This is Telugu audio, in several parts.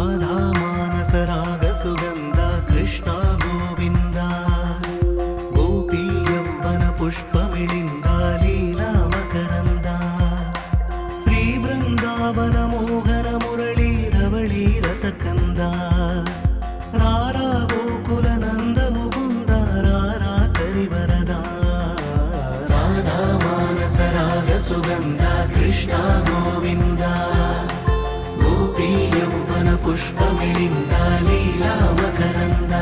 రాధా మానస రాగ సుగంధ కృష్ణ గోవింద గోపీ యవ్వన పుష్పమిళింద లీలా మకరంద శ్రీ బృందావన మోహన మురళీ రవళీ రసకంద రారా గోకుల నంద ముకుంద రారా కరివరద రాధా మానస రాగ సుగంధ కృష్ణ గోవింద గోపీ యవ్వన పుష్పమిళింద లీలా మకరంద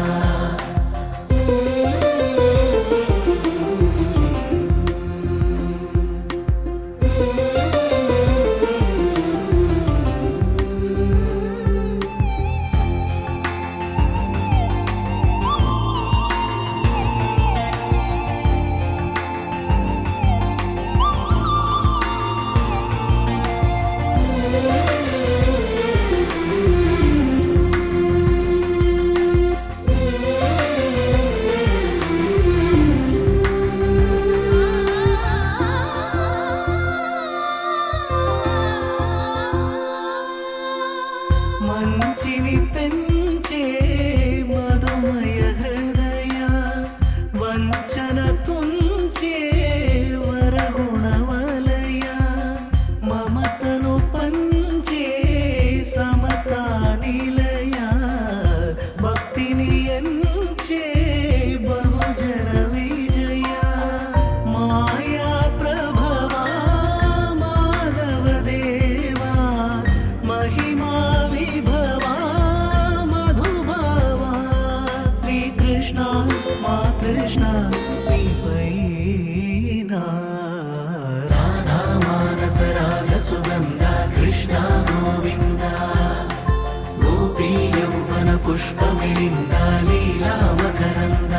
మంచిని పెంచే మధుమయ హృదయ వంచన తుంచే వరగుణవలయ మమతను పంచే సమతా నిలయ భక్తిని ఎంచే బహుజన విజయ మాయా ప్రభవా మాధవ దేవా మహిమా విభవా మధుభావా శ్రీకృష్ణ మా కృష్ణ నీపైనా రాధా మానస రాగ సుగంధ కృష్ణ గోవింద గోపీ యవ్వన పుష్పమిళింద లీలా మకరంద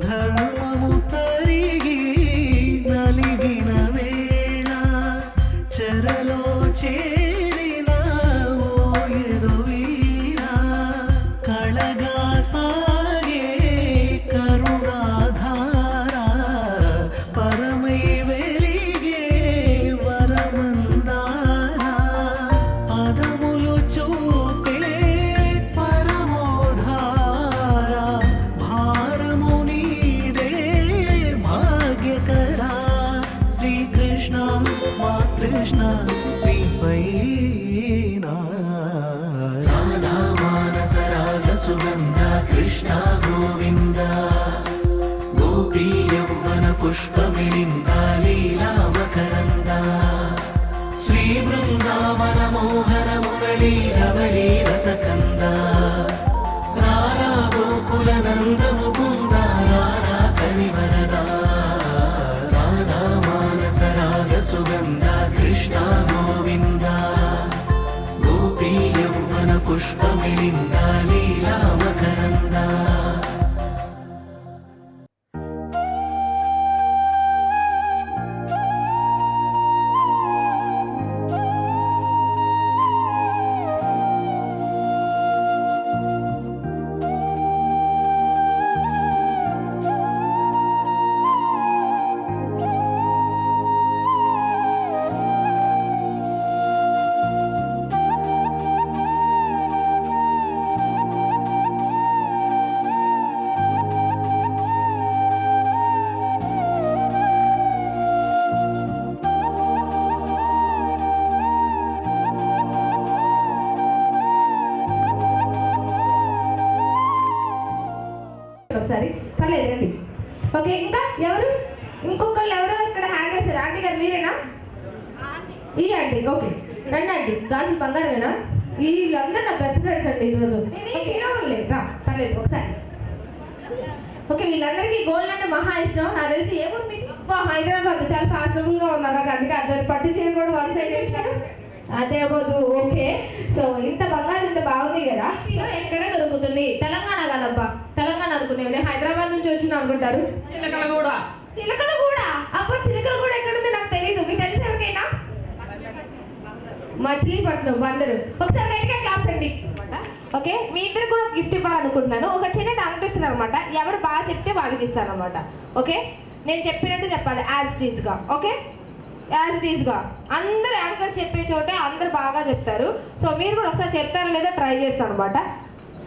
ధర్మము తరిగి నలిగిన వేళ చెరలో చేరిన ఓయదు వీరా కళగా సాగే కరుణాధార పరమై వెలిగే వరమందార పదములు చూపే పరమోధార భారము నీదే భాగ్యకరా శ్రీకృష్ణ మా కృష్ణ నీపైనా రాధా మానస రాగ సుగంధ కృష్ణ గోవింద గోపీ యవ్వన పుష్పమిళింద లీలా మకరంద శ్రీ బృందావన మోహన మురళీ రవళీ రసకంద రారా గోకుల నంద ముకుంద రారా కరివరద రాధా మానస రాగ సుగంధ కృష్ణ గోవింద గోపీ యవ్వన పుష్పమిళింద లీలా మకరంద ఒకసారి పర్లేదు రండి. ఓకే, ఇంకా ఎవరు? ఇంకొకళ్ళు ఎవరు ఇక్కడ హ్యాండ్ వేశారు? ఆంటీ గారు మీరేనా? ఈ ఆంటీ. ఓకే రండి ఆంటీ. గాజులు బంగారమేనా? వీళ్ళందరూ నా బెస్ట్ ఫ్రెండ్స్ అండి ఈరోజు. రా పర్లేదు ఒకసారి ఓకే, వీళ్ళందరికీ గోల్డ్ అంటే మహా ఇష్టం. నాకు తెలిసి ఏ ఊరు మీది? హైదరాబాద్. చాలా ఫ్యాషనబుల్ గా ఉన్నారు. నాకు అందుకే అర్థం. పట్టు చీర కూడా వన్ సైడ్ వేస్తారు. అదే అవ్వదు. ఓకే, సో ఇంత బంగారం ఇంత బాగుంది కదా, ఎక్కడ దొరుకుతుంది? తెలంగాణ కాదబ్బా, తెలంగాణ అనుకునేవి. నేను హైదరాబాద్ నుంచి వచ్చిన అనుకుంటారు. చిలకలగూడ. అబ్బా, చిలకలగూడ ఎక్కడుంది నాకు తెలియదు. మీకు తెలిసి ఎవరికైనా? మచిలీపట్నం. బందరు. ఒకసారి గట్టిగా క్లాప్స్ అండి. ఓకే, మీ ఇద్దరు కూడా గిఫ్ట్ ఇవ్వాలనుకుంటున్నాను. ఒక చిన్న టాంక్ టెస్ట్ అనమాట. ఎవరు బాగా చెప్తే వాళ్ళకి ఇస్తాను అనమాట. ఓకే, నేను చెప్పినట్టు చెప్పాలి యాజ్ ఇట్ ఈస్గా. ఓకే, యాజ్ ఇట్ ఈస్గా. అందరు యాంకర్స్ చెప్పే చోటే అందరు బాగా చెప్తారు. సో మీరు కూడా ఒకసారి చెప్తారా లేదా ట్రై చేస్తాను అనమాట.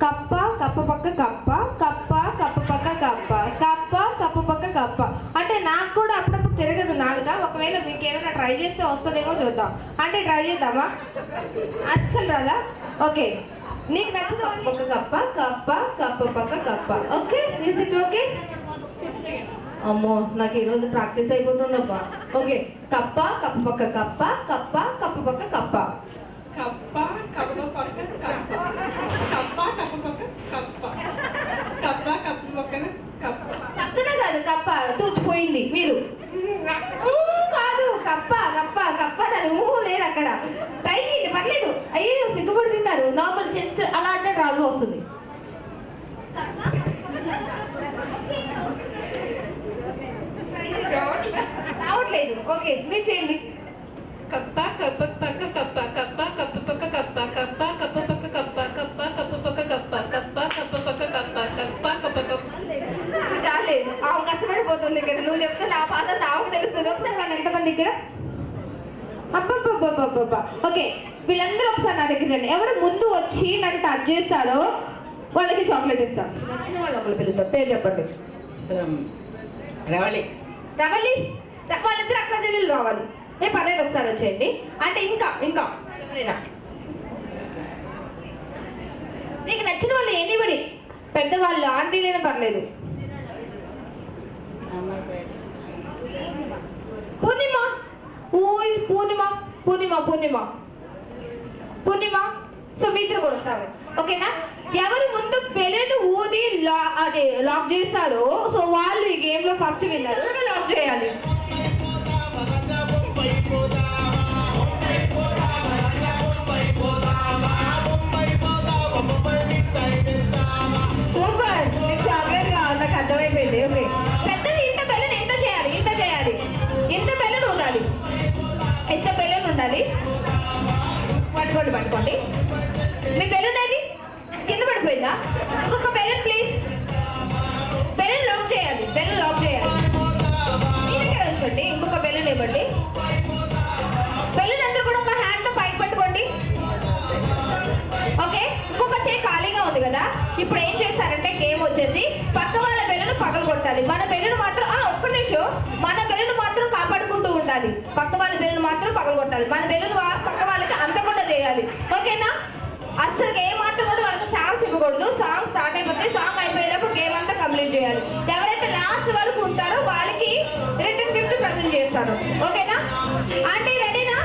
కప్ప కప్ప పక్క కప్ప, కప్ప కప్ప పక్క కప్ప, కప్ప కప్ప పక్క కప్ప. అంటే నాకు కూడా అప్పుడప్పుడు తిరగదు నాలుక. ఒకవేళ మీకు ఏమైనా ట్రై చేస్తే వస్తుందేమో చూద్దాం. అంటే ట్రై చేద్దామా? అస్సలు రాదా? ఓకే, నీకు నచ్చిన ఒక కప్ప, కప్ప కప్ప పక్క కప్ప. Okay, is it okay? అమ్మో, నాకు ఈరోజు ప్రాక్టీస్ అయిపోతుందబ్బా. ఓకే, కప్ప కప్ప పక్క కప్ప, కప్ప కప్ప పక్క కప్ప, కప్ప కప్ప పక్క కప్ప, కప్ప కప్ప పక్క కప్ప, కప్ప కప్ప పక్కన కప్ప. పక్కన కాదు, కప్ప తూచిపోయింది మీరు. కాదు, కప్ప కప్ప కప్ప. నన్ను లేదు అక్కడ. ట్రై చేయండి, పర్లేదు. అయ్యో సిగ్గుపడి తిన్నారు. నార్మల్ చెస్ట్ అలా అంటే రాళ్ళు వస్తుంది. రావట్లేదు. ఓకే, మీరు చేయండి. కప్ప కప్ప పక్క కప్ప, కప్ప కప్ప పక్క కప్ప, కప్ప కప్ప పక్క కప్ప, కప్ప కప్ప పక్క కప్ప, కప్ప కప్ప పక్క కప్ప, కప్ప కప్ప కప్ప. చాలే, ఆమె కష్టపడిపోతుంది ఇక్కడ. నువ్వు చెప్తే నా పాత ఆమెకు తెలుస్తుంది. ఒకసారి వాళ్ళు ఎంతమంది ఇక్కడ? అబ్బబ్బబ్బబ్బబ్బా. ఓకే, వీళ్ళందరూ ఒకసారి నా దగ్గర రండి. ఎవరు ముందు వచ్చి నన్ను టచ్ చేస్తారో వాళ్ళకి చాక్లెట్ ఇస్తాం. నచ్చిన వాళ్ళు ఒకళ్ళు పిలుద్దాం. పేరు చెప్పండి. రవళి. రవళి. వాళ్ళిద్దరు అక్క చెల్లెలు రావాలి. పర్లేదు, ఒకసారి వచ్చేయండి. అంటే ఇంకా ఇంకా ఎవరైనా నీకు నచ్చిన వాళ్ళు ఎన్నిబడి, పెద్దవాళ్ళు, ఆంటీలైనా పర్లేదు. పూర్ణిమ. ఓయ్ పూర్ణిమ, పూర్ణిమ పూర్ణిమ పూర్ణిమ. సో మీ ఇద్దరు కూడా ఒకసారి. ఓకేనా? ఎవరు ముందు బెలూన్ ఊది అదే లాక్ చేస్తారో సో వాళ్ళు ఈ గేమ్ లో ఫస్ట్ విన్నారు. లాక్ చేయాలి. సూపర్, నీకు చాక్లెట్ కావాలి, నాకు అర్థమైపోయింది. ఓకే, పెద్దది ఇంత బెలూన్ ఎంత చేయాలి? ఇంత చేయాలి. ఇంత బెలూన్ ఊదాలి. ఎంత బెలూన్ ఉండాలి? పట్టుకోండి పట్టుకోండి. మీ బెలూన్ ఏది? కింద పడిపోయిందా? ఇంకొక బెలూన్ ప్లీజ్. బెలూన్ లాక్ చేయాలి. బెలూన్ లాక్ చేయాలి. మీ దగ్గర ఉంచండి. ఇంకొక బెలూన్ ఇవ్వండి. బెలూన్ అందరూ కూడా ఒక హ్యాండ్ తో పైకి పట్టుకోండి. ఓకే, ఇంకొక చేయి ఖాళీగా ఉంది కదా. ఇప్పుడు ఏం చేస్తారంటే గేమ్ వచ్చేసి పక్క వాళ్ళ బెలూన్ పగలు కొట్టాలి. మన బెలూన్ మాత్రం ఒక్క నిమిషం, మన బెలూన్ మాత్రం కాపాడుకుంటూ ఉండాలి. పక్క వాళ్ళ బెలూన్ మాత్రం పగలు కొట్టాలి. మన బెలూన్ పక్క వాళ్ళకి అందకుండా చేయాలి. ఓకేనా? అస్సలు గేమ్ మాత్రం కూడా వాళ్ళకి ఛాన్స్ ఇవ్వకూడదు. సాంగ్ స్టార్ట్ అయిపోతే సాంగ్ అయిపోయేటప్పుడు గేమ్ అంతా కంప్లీట్ చేయాలి. ఎవరైతే లాస్ట్ వరకు ఉంటారో వాళ్ళకి రిటర్న్ గిఫ్ట్ ప్రజెంట్ చేస్తారు. ఓకేనా? అంటే రెడీనా?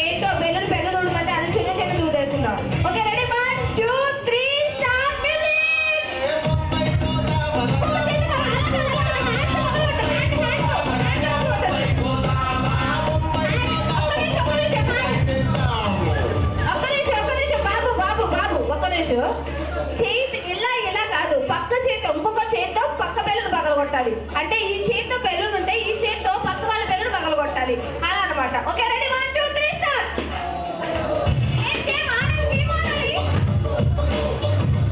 ఏంటో బెలూన్ పెద్ద దూడమంటే అది చిన్న చిన్న దూదేస్తున్నాం. Okay, ready? 1 2 3 start music. చేతి ఇలా కాదు, పక్క చేతితో ఇంకొక చేతితో పక్క బెలూన్ పగలగొట్టాలి. అంటే ఈ చేతితో బెలూన్ ఉంటే ఈ చేతితో పక్క వాళ్ళ బెలూన్ పగలగొట్టాలి. అలా అనమాట. Okay, ready? 1 2 3 స్టార్ట్.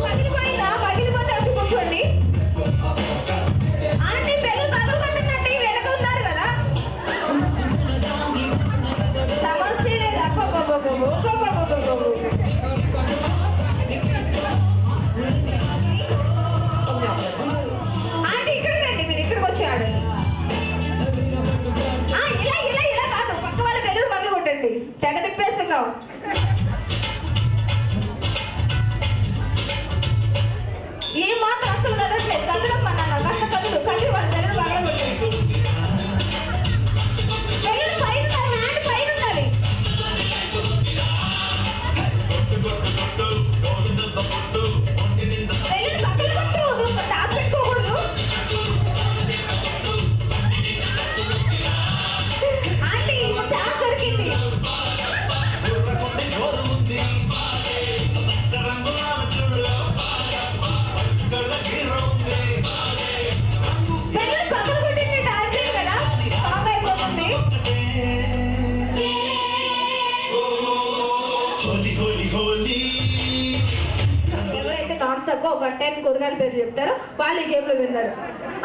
పగిలిపోయిందా? పగిలిపోతే వచ్చి కూర్చోండి. ఆంటీ బెలూన్ పగలగొట్టిందంటే వెనక ఉన్నారు కదా. సమస్య లేదు. ఆంటీ ఇక్కడికి రండి. మీరు ఇక్కడికి వచ్చి ఆడండి. నాన్ స్టాప్ గా ఒక 10 కూరగాయల పేర్లు చెప్తారు. వాళ్ళు ఈ గేమ్ లో విన్నారు.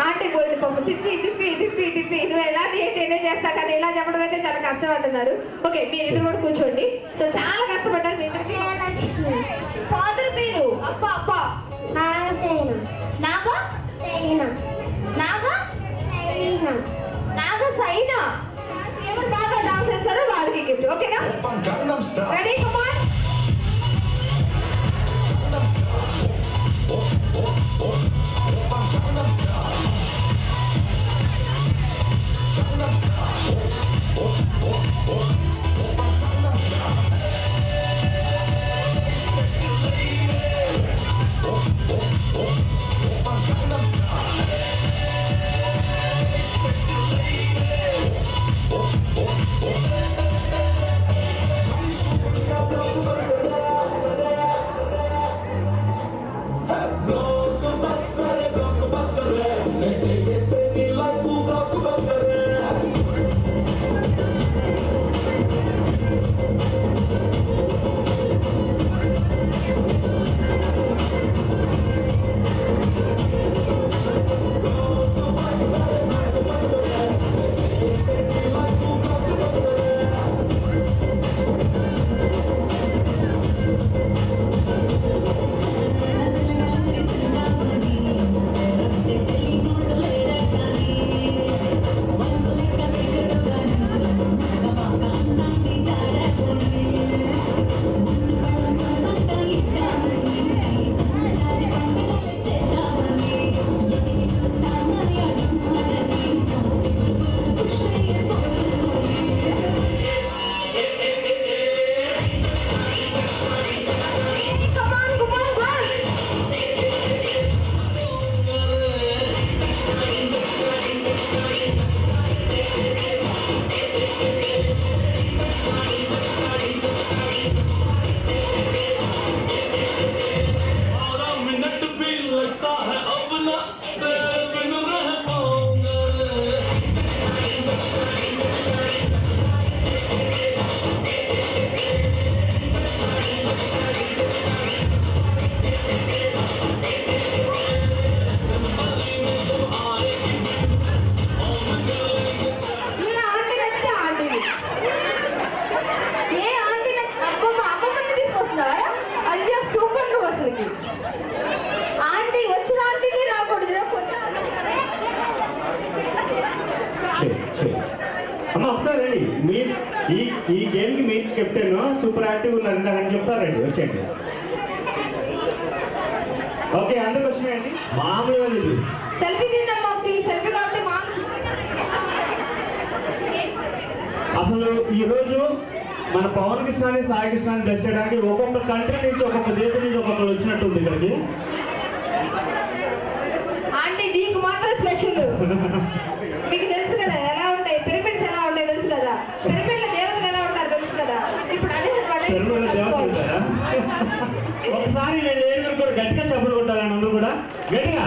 ఆంటీ పోయింది పాపం, తిప్పి తిప్పి తిప్పి తిప్పి నువ్వు ఎలా నేనే చేస్తా కానీ ఇలా చెప్పడం అయితే చాలా కష్టం అంటున్నారు. ఓకే, మీరు ఇద్దరు కూడా కూర్చోండి. సో చాలా కష్టపడ్డారు మీ ఇద్దరికి. ఫాదర్ పేరు అప్ప అప్ప నాగసేన నాగా సేన నాగా సైన నాగసైన. ఎవరు బాగా డాన్స్ చేస్తారో వాళ్ళకి గిఫ్ట్. ఓకేనా? Ready, come on. అమ్మ ఒకసారి రండి. మీరు ఈ గేమ్కి మీరు కెప్టెన్, సూపర్ యాక్టివ్ ఉన్నారు ఇందాకని చెప్తారండి. వచ్చేయండి. ఓకే, అందరికి వచ్చినాయండి. మామూలుగా లేదు. సెల్ఫీ తిన్నాం సెల్ఫీ కాబట్టి అసలు ఈరోజు మన పవన్ కృష్ణని సాయి కృష్ణని టెస్ట్ చేయడానికి ఒక్కొక్క కంట్రీ నుంచి ఒక్కొక్క దేశం నుంచి ఒక్కొక్కరు వచ్చినట్టుంది ఇక్కడికి. ఆంటీ నీకు మాత్రం స్పెషల్. మీకు తెలుసు కదా ఎలా ఉంటాయి పిరమిడ్స్, ఎలా ఉంటాయి తెలుసు కదా. పిరమిడ్ల దేవతలు ఎలా ఉంటారు తెలుసు కదా. ఇప్పుడు అదే ఒకసారి నేను ఏడుగురు కూడా గట్టిగా చెప్పులు కొట్టాలని అందరూ కూడా గట్టిగా.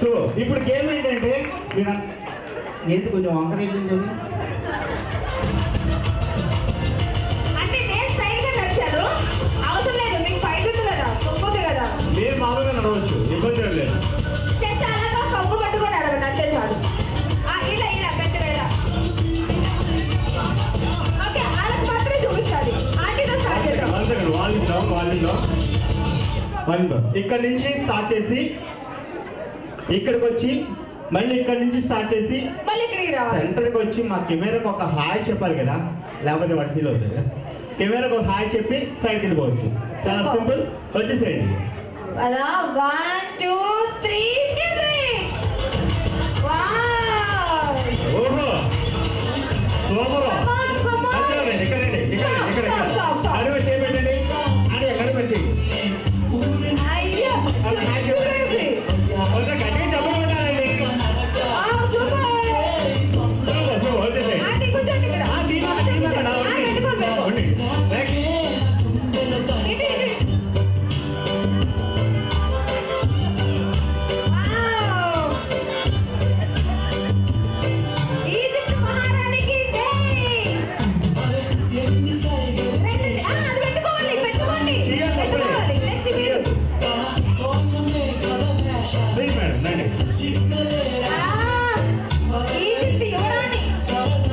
సో ఇప్పుడు గేమ్ ఏంటంటే మీరు ఏది కొంచెం వంకర వెళ్ళింది. అంటే నేను స్టైల్ గా నడిచాను, అవసరం లేదు. మీకు ఫైట్ ఉంది కదా, కొనుక్కోతే కదా. మీరు మామూలుగా నడవచ్చు, ఇబ్బంది లేదు. జస్ట్ అలాగా కవ్వు పట్టుకొని నడవండి అంతే చాలు. ఇలా ఇలా పెద్దగా ఇలా. ఓకే, వాళ్ళకి మాత్రమే చూపించాలి. ఆంటీతో స్టార్ట్ చేద్దాం. వాళ్ళు ఇక్కడ నుంచి స్టార్ట్ చేసి ఇక్కడికి వచ్చి మళ్ళీ ఇక్కడ నుంచి స్టార్ట్ చేసి మళ్ళీ ఇక్కడికి రావాలి. సెంటర్కి వచ్చి మా కెమెరాకి ఒక హాయ్ చెప్పాలి కదా, లేకపోతే వాడు ఫీల్ అవుతుంది కదా. కెమెరాకి ఒక హాయ్ చెప్పి సైడ్కి వెళ్ళిపోవచ్చు. చాలా సింపుల్. వచ్చేసేయండి. అలా 1 2 3 మ్యూజిక్. వావ్, ఓహో సూపర్. పెట్టండి అని ఎక్కడ పెట్టి అయ్యో చూడండి. గట్టిగా చెప్పలు పెట్టాలండి. వచ్చేసేయండి. ఆంటీ కూర్చోండి ఇక్కడ. రండి. ఈజిప్ట్ యువరాణి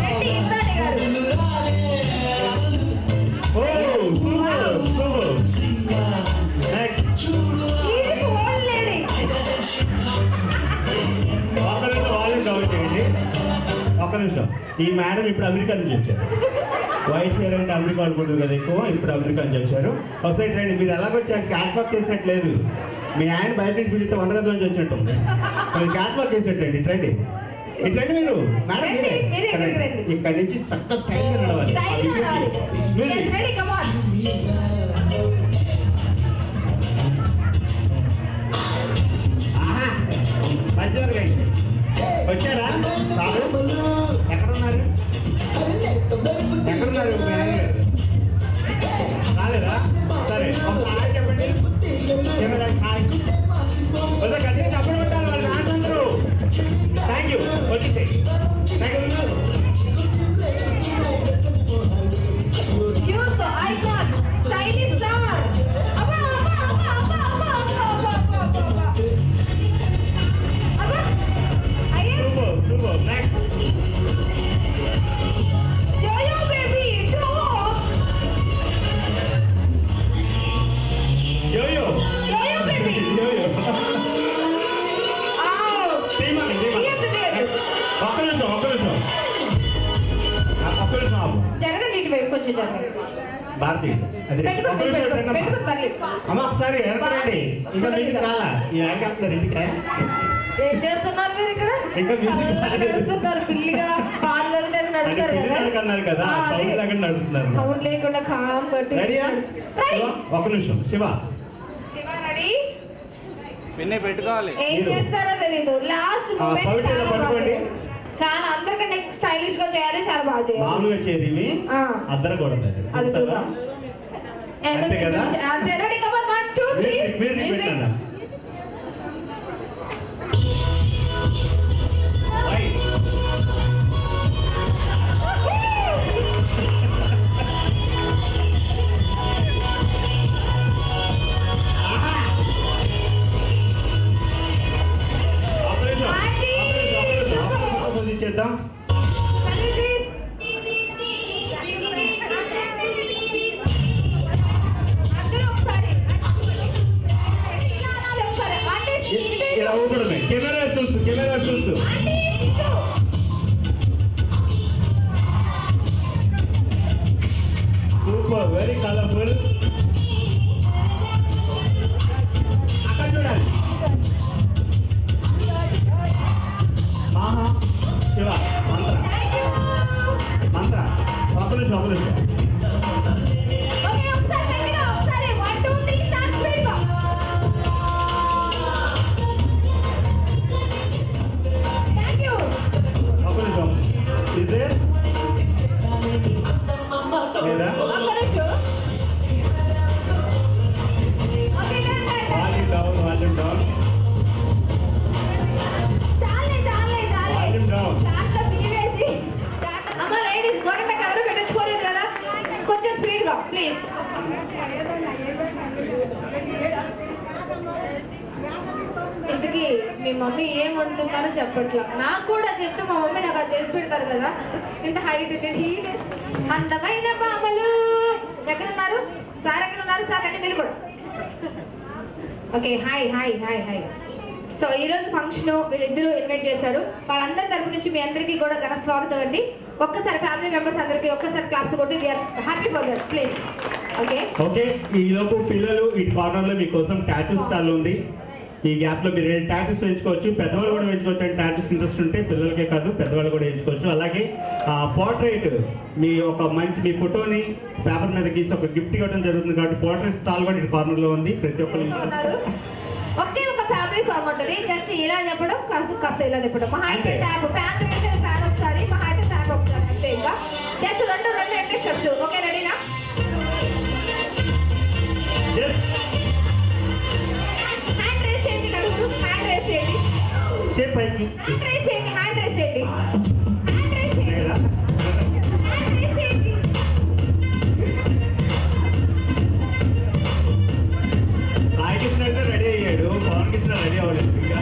రెడ్డి ఇమ్రాని గారు. ఓ super super. Next Egypt old lady. ఒక్క నిమిషం వాల్యూమ్ డౌన్ చేయండి. ఒక్క నిమిషం. ఈ మేడం ఇప్పుడు అమెరికా నుంచి వచ్చారు. వైట్ హెయిర్ అంటే అమెరికా అనుకుంటారు కదా ఎక్కువ, ఇప్పుడు అమెరికా నుంచి వచ్చారు. ఒకసారి రండి. మీరు ఎలాగొచ్చారు క్యాట్ వాక్ చేసినట్లేదు. మీ ఆయన బయట నుంచి పిలిస్తే వంటగది నుంచి వచ్చినట్టుంది. మీరు క్యాట్ వాక్ చేసినట్టండి. రండి ఇట్లండి మీరు మేడం రండి, మీరే ఇక్కడికి రండి. ఇక్కడ నుంచి చక్కగా స్టైల్గా నడవాలి. స్టైల్ నడవాలి. Music. Get ready, come on. ఆహా. మధ్యలో రండి. వచ్చారా బాబు? ఎక్కడున్నారు? ఎక్కడున్నారు మీ ఆయన గారు? రాలేదా? సరే ఒక హాయ్ చెప్పండి. Camera hi. ఒకసారి గట్టిగా చెప్పండి ఉంటారు వాళ్ళు డాన్స్ అందరూ. Thank you. వచ్చేసేయండి. Thank you. Youth icon, stylish star. అబ్బా, అబ్బా, అబ్బా, అబ్బా, అబ్బా, అబ్బా, అబ్బా, అబ్బా, అబ్బా. అబ్బా. అయ్యే. Super super. Next Yo-yo baby, show off. Yo-yo Yo-yo baby. Yo-yo. Ow. తీయమండి, తీయమండి. తీయద్దు. ఒక్క నిమిషం ఒక్క నిమిషం ఒక్క నిమిషం ఆపు. జరగండి ఇటువైపు కొంచెం జరగండి. భారతి అది ఒక్క పెట్టుకోండి, నిమిషం పెట్టుకోండి, పెట్టండి. పెట్టుకోండి పర్లేదు. అమ్మ ఒకసారి వెనకరండి. ఇంకా మ్యూజిక్ రాలా? ఈ యాడ్కి వెళ్తున్నారు ఇంటికే. ఏం చేస్తున్నారు మీరు ఇక్కడ? ఇంకా music చల్లగా నడుస్తున్నారు పిల్లిగా, పాలు తాగుతారు, అంటే నడుస్తారు పిల్లి కదా. నడకన్నారు కదా, ఆ, అదే. సౌండ్ లేకుండా నడుస్తున్నారు. సౌండ్ లేకుండా కామ్ కట్టి. రెడీయా? శివ, ఒక్క నిమిషం. శివ శివ రెడీ? పిన్నే పెట్టుకోవాలి. ఏం మీరు- చేస్తారో తెలీదు. లాస్ట్ ఆ, మూమెంట్ పవిత్ర చాలా బాగా పట్టుకోండి. చేయాలి. చాలా అందరికంటే స్టైలిష్ గా చేయాలి, చాలా బాగా చేయాలి. మామూలుగా చేరివి ఆ. అద్దర కూడా అది చూద్దాం. అంతే కదా? అంతే రెడీ కమర్ 1 2 3 మ్యూజిక్ పెట్టండి. రైట్. ఆహా. ఒక్క నిమిషం, ఒక్క నిమిషం, ఒక్క నిమిషం. ఆపోజిట్ చేద్దాం. ఇలా ఊపడమే. కెమెరా చూస్తూ కెమెరా చూస్తూ. Super, very colourful. అక్కడ చూడాలి. ఆహా. శివ మంత్ర మంత్ర ఒక్క నిమిషం ఒక్క నిమిషం. ఒక్క నిమిషం. ఇదే లేదా volume down volume down volume down. అమ్మ లేడీస్ గోడకు ఎవరు పెట్టించుకోలేదు కదా, కొంచెం స్పీడ్ గా ప్లీజ్. ఇంతకీ మీ మమ్మీ ఏం వండుతున్నారో చెప్పట్లా. నాకు కూడా చెప్తే మా మమ్మీ నాకు అది చేసి పెడతారు కదా. ఇంత హైట్ అందమైన పాపలు ఎక్కడున్నారు? సార్ ఎక్కడున్నారు? సార్ అంటే మీరు కూడా. Okay hi hi hi hi. So ఈరోజు ఫంక్షన్ వీళ్ళిద్దరూ ఇన్వైట్ చేశారు. వాళ్ళందరి తరపు నుంచి మీ అందరికీ కూడా ఘన స్వాగతం అండి. ఒక్కసారి ఫ్యామిలీ మెంబర్స్ అందరికీ ఒక్కసారి క్లాప్స్ కొట్టి we are happy for that please. Okay okay. ఈ లోపు పిల్లలు ఇటు కార్నర్ లో మీకోసం టాటూ స్టాల్ ఉంది. ఈ గ్యాప్ లో మీరు టాటూస్ వేయించుకోవచ్చు. పెద్దవాళ్ళు కూడా వేయించుకోవచ్చు. అంటే టాటూస్ ఇంట్రెస్ట్ ఉంటే పిల్లలకే కాదు పెద్దవాళ్ళు కూడా వేయించుకోవచ్చు. అలాగే పోర్ట్రైట్ మీ ఒక మంచి మీ ఫోటోని పేపర్ మీద గీసి ఒక గిఫ్ట్ ఇవ్వడం జరుగుతుంది. కాబట్టి పోర్ట్రైట్ స్టాల్ కూడా ఇటు కార్నర్ లో ఉంది. ప్రతి ఒక్కరు ఉన్నారు. ఒకే ఒక ఫ్యామిలీ సాంగ్ ఉంటుంది. జస్ట్ ఇలా చెప్పడం కాస్త కాస్త ఇలా చెప్పడం. మహా అయితే అంతే. ట్యాప్ ఫ్యాన్ అయితే ఫ్యాన్ ఒకసారి, మహా అయితే ట్యాప్ ఒకసారి అంతే. ఇంకా జస్ట్ రెండు ఎంట్రీ స్టెప్స్. ఓకే రెడీనా? హ్యాండ్ రేస్ చేయండి. నలుగురు హ్యాండ్ రేస్ చేయండి. పైకి హ్యాండ్ రేస్ చేయండి. హ్యాండ్ రేస్ చేయండి. హ్యాండ్ రేస్ చేయండి. లేదా? హ్యాండ్ రేస్ చేయండి. సాయి కృష్ణ అయితే రెడీ అయ్యాడు. పవన్ కృష్ణ రెడీ అవ్వలేదు ఇంకా.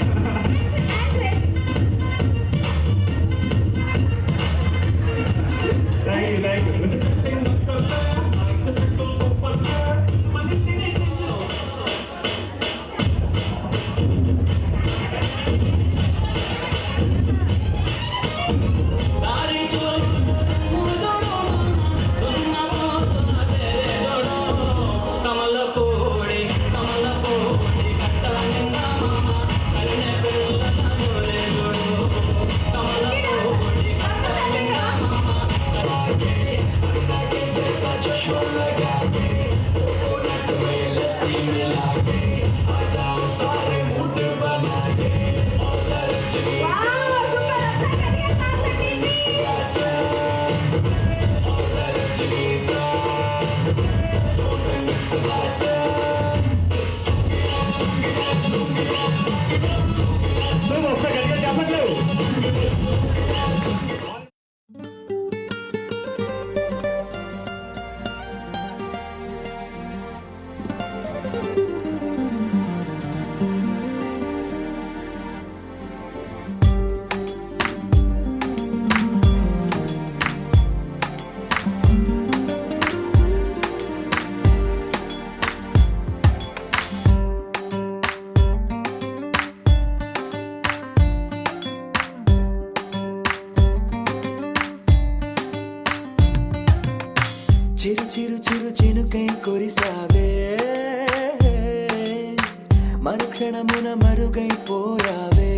మరుక్షణమున మరుగైపోయావే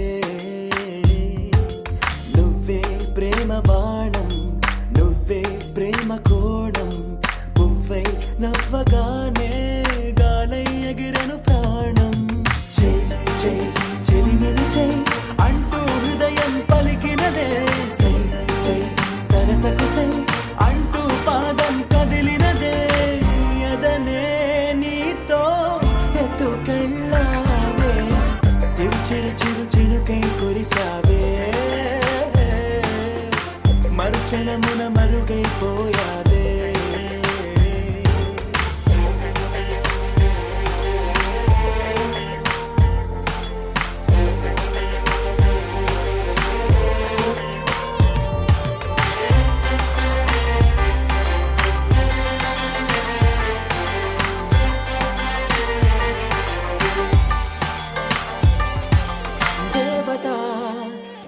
నువ్వే ప్రేమ బాణం నువ్వే ప్రేమ కోణం పువ్వై నవ్వగానే గాలై ఎగిరెను ప్రాణం చెలిమిని చెయ్ అంటూ హృదయం పలికినదే సై సై సరసకు సై అంటూ పాదం కదిలినదే అదనే నీతో ఎత్తుకెళ్ళావే చిరు చిరు చిరుకై కురిసావే మరుక్షణమున మరుగైపోయావే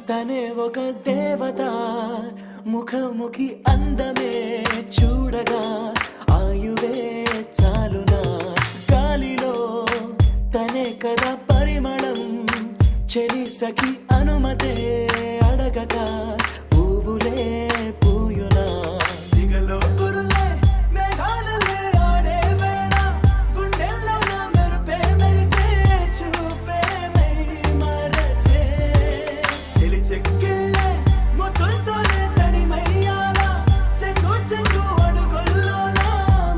తనే ఒక దేవత ముఖముఖి అందమే చూడగా ఆయువే చాలునా గాలిలో తనే కదా పరిమళం చెలి సఖి అనుమతే అడగక పువ్వులే పూయునా దిగలో గురులే మేఘాలలే ఆడే వేళ గుండెల్లో నా మెరుపే మెరిసే చూపే మై మరచే చెక్కిళ్ళే ముద్దులతోనే తడిమయ్యాలా చెంగు చెంగు అడుగుల్లోనా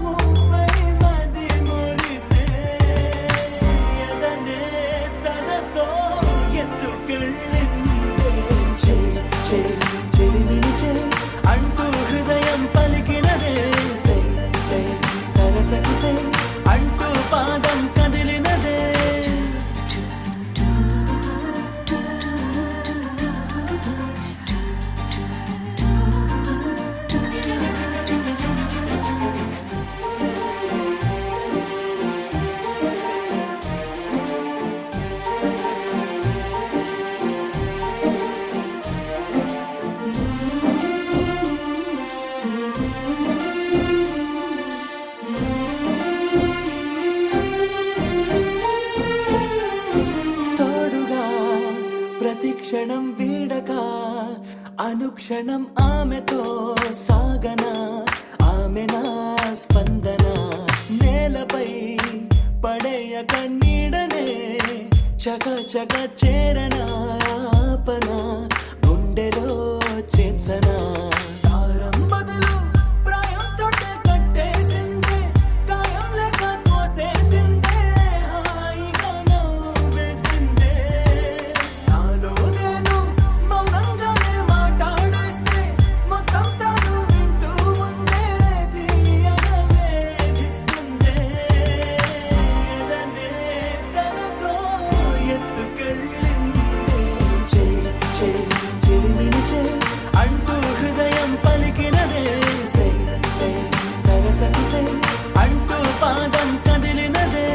మువ్వై మది మురిసే ఎదనే తనతో ఎత్తుకెళ్ళిందే చెలిమిని చెలి అంటూ హృదయం పలికినదే సై సై సరసకు సై అంటూ పాదం కదిలినదే ప్రతిక్షణం వీడక అనుక్షణం ఆమెతో సాగన ఆమె నా స్పందన నేలపై పడేయక నీడనే చక చక చేరన ఆపన గుండెలో చేర్చన దారం బదులు ప్రాయంతో కట్టేసిందే గాయం లేక తోసేసిందే హాయిగా నవ్వేసిందే నాలో నేను మౌనంగానే మాట్లాడేస్తే మొత్తం తాను వింటూ ఉందే తీయగా వేధిస్తుందే ఎదనే తనతో ఎత్తుకెళ్ళిందే చెలిమిని చెలి అంటూ హృదయం పలికినదే సై సై సరసకు సై అంటూ పాదం కదిలినదే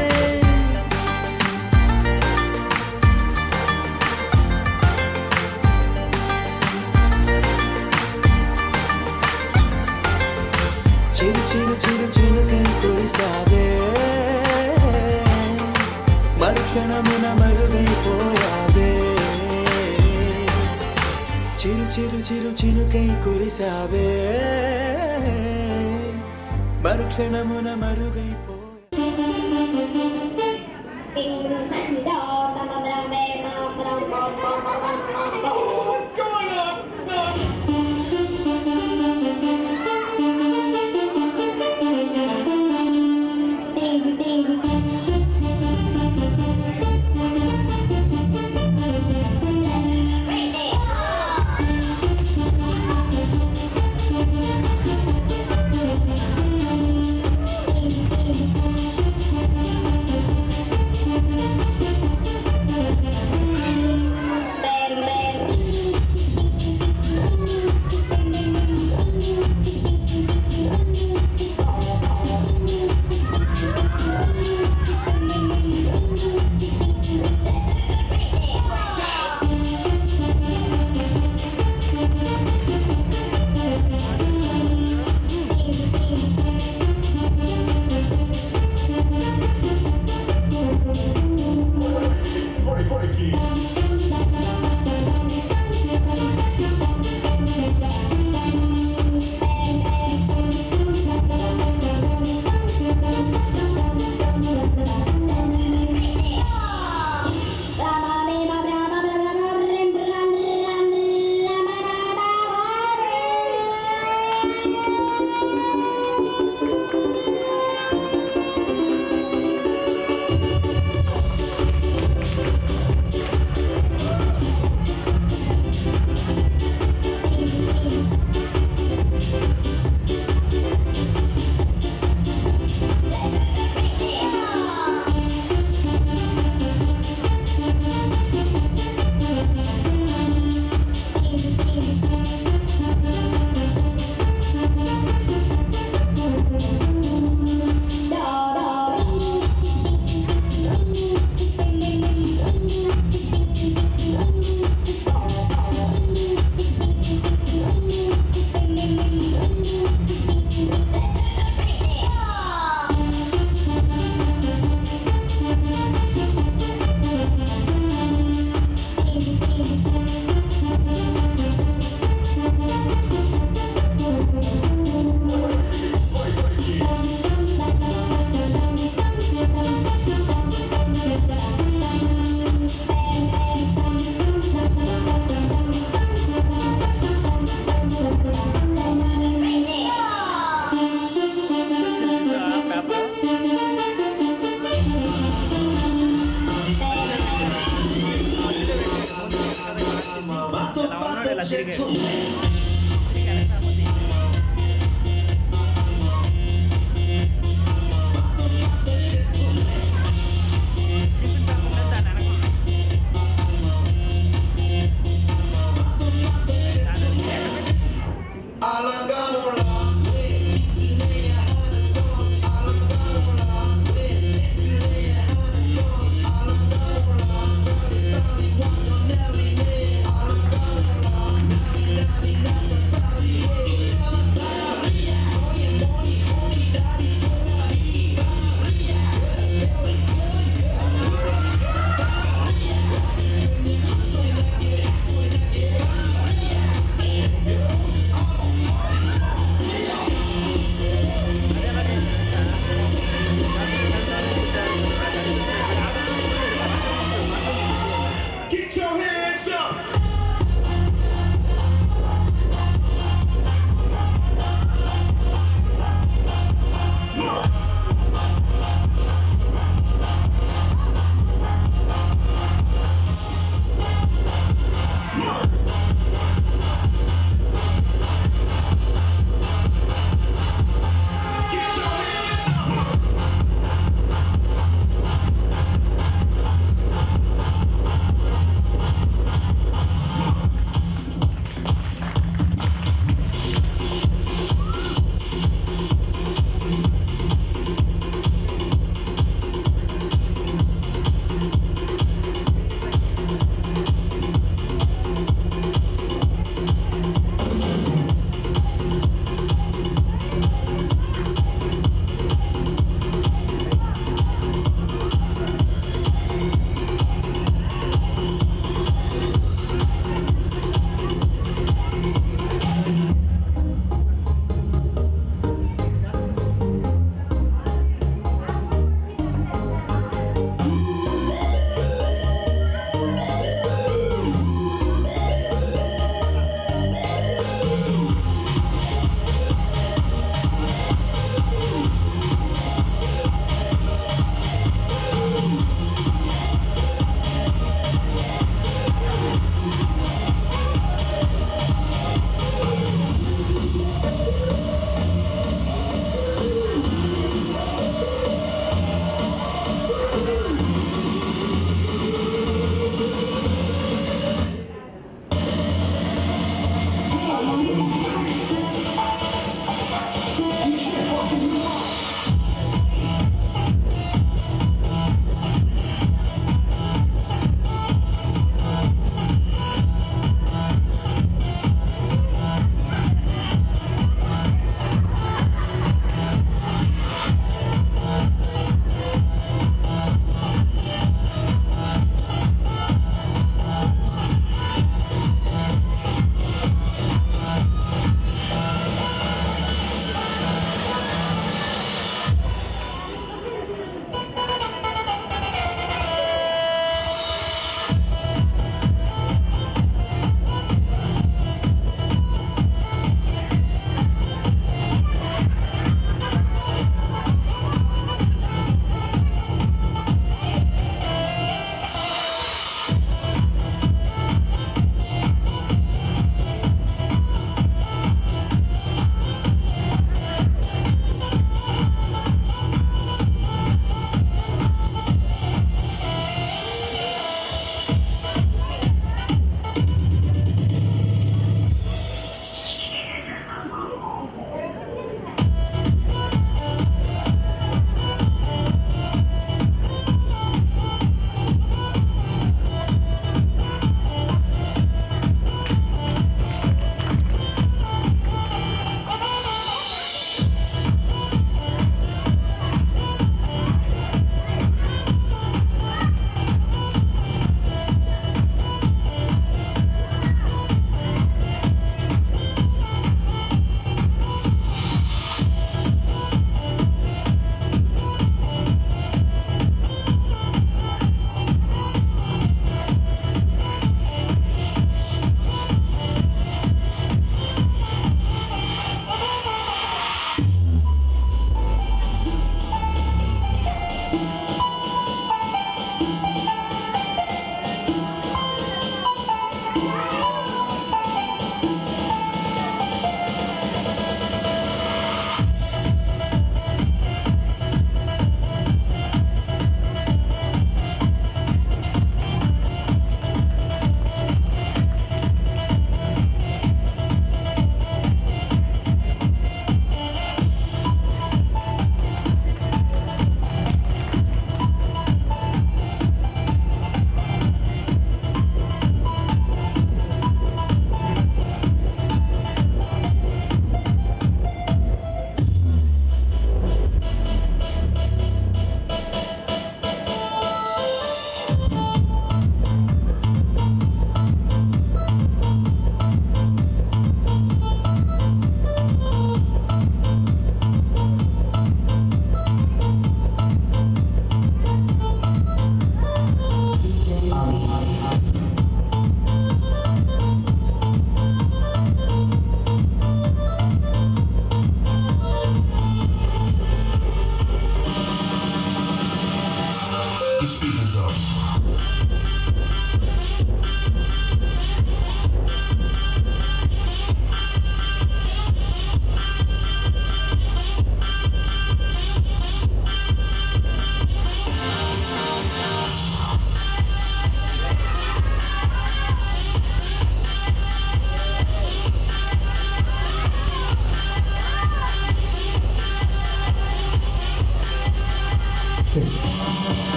చిరు చిరు చిరు చిరుకై కురిసావే మరుక్షణమున మరుగైపోయావే చిరు చిరు చిరు చిరుకై కురిసావే మరుక్షణమున మరుగైపోయా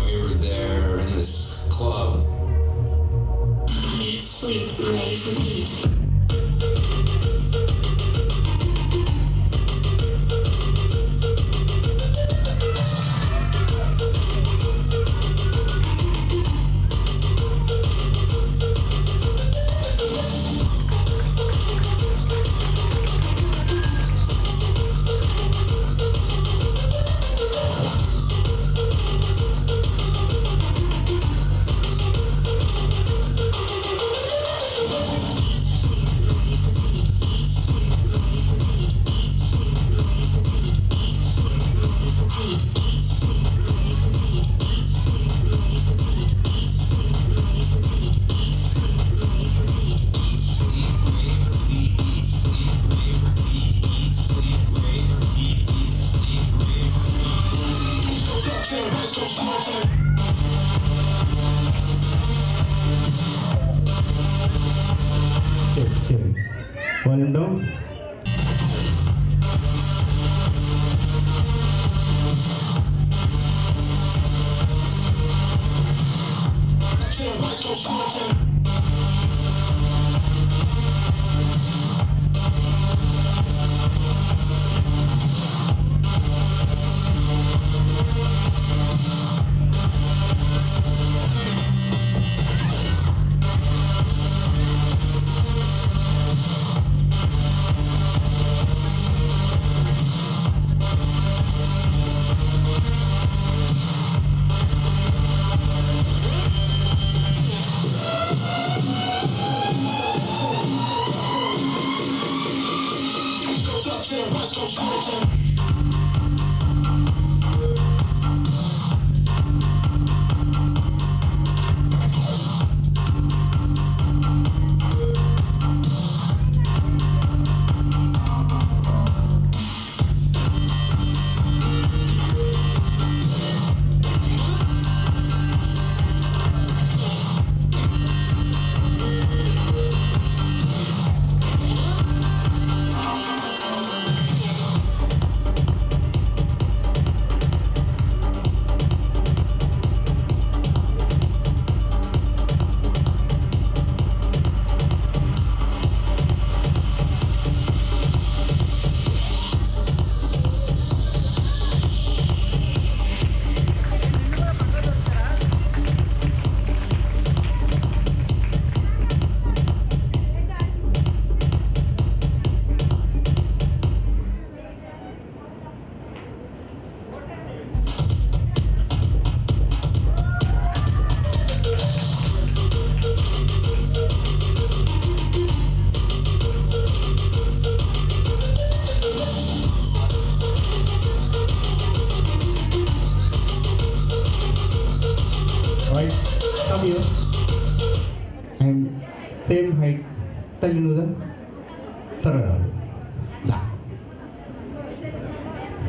we were there in this club. Eat, sleep, ready for me. Volume down. Right, come here. And same height. Talinuda. Tarara. Da.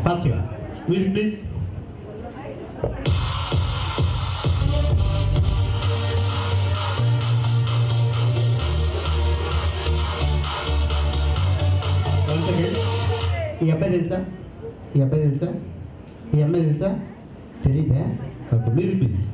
Fast here. Music please. Once again. ఈ అబ్బాయి తెలుసా? ఈ అబ్బాయి తెలుసా? ఈ అమ్మాయి తెలుసా? తెలీదా? Okay, music please.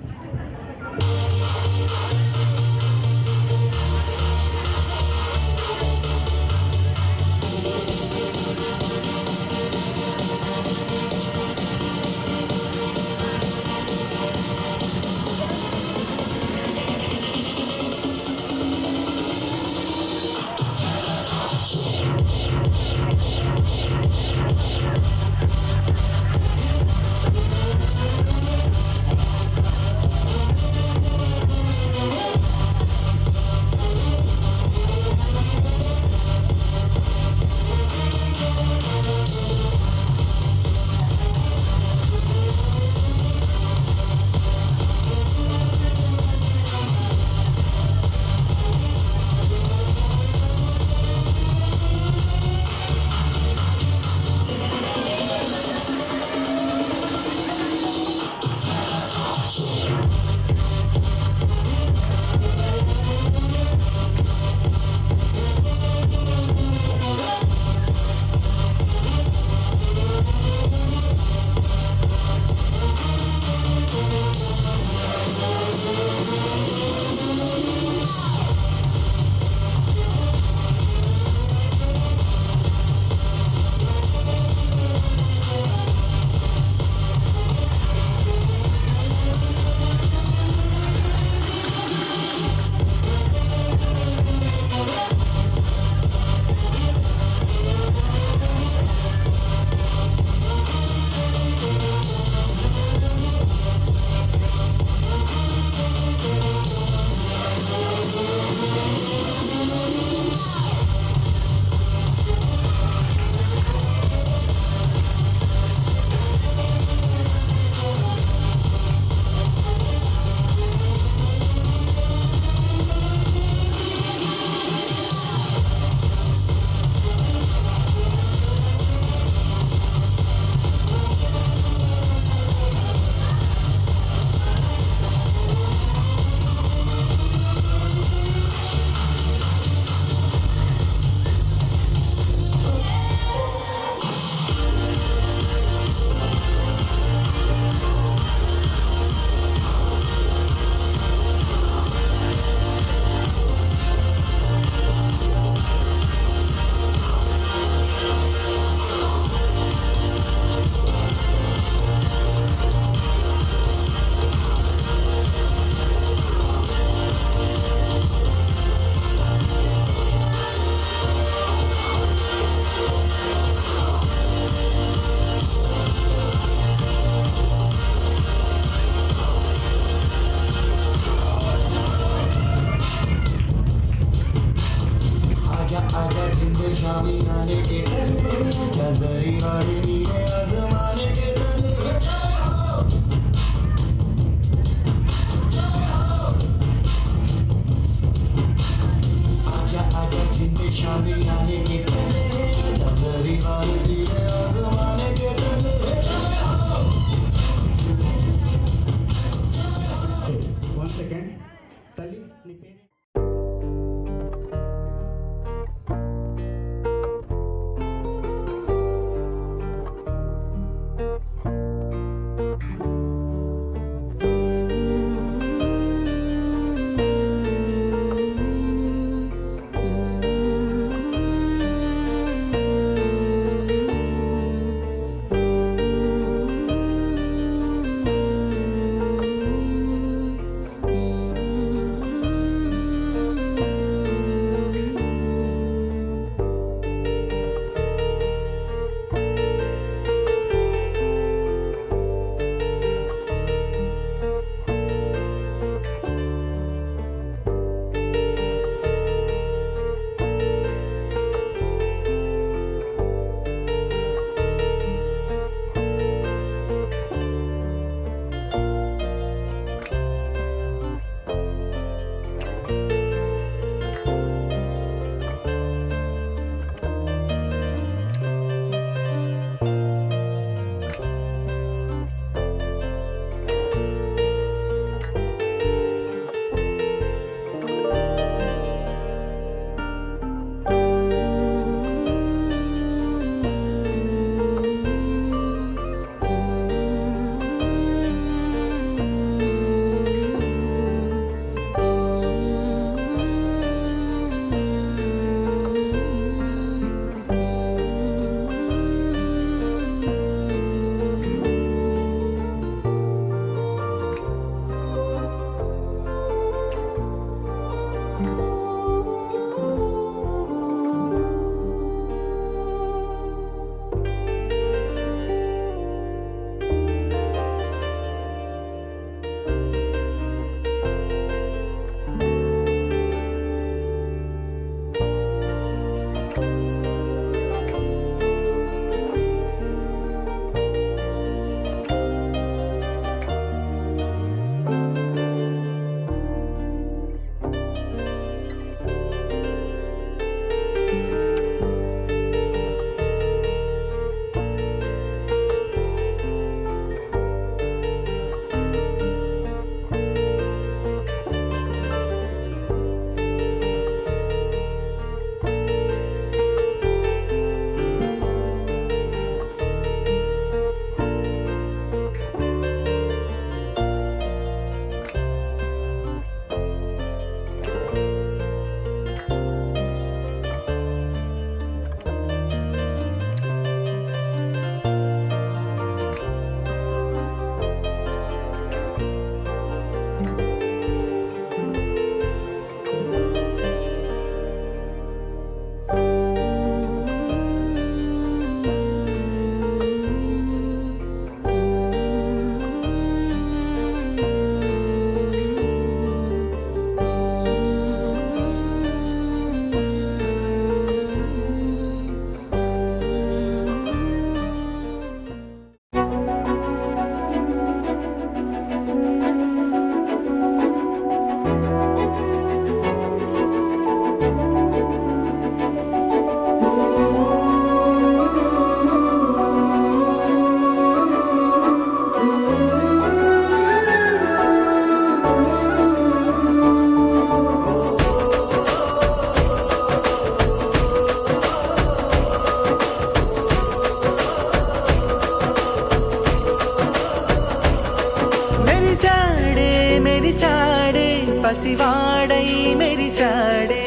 పసివాడై మెరిసాడే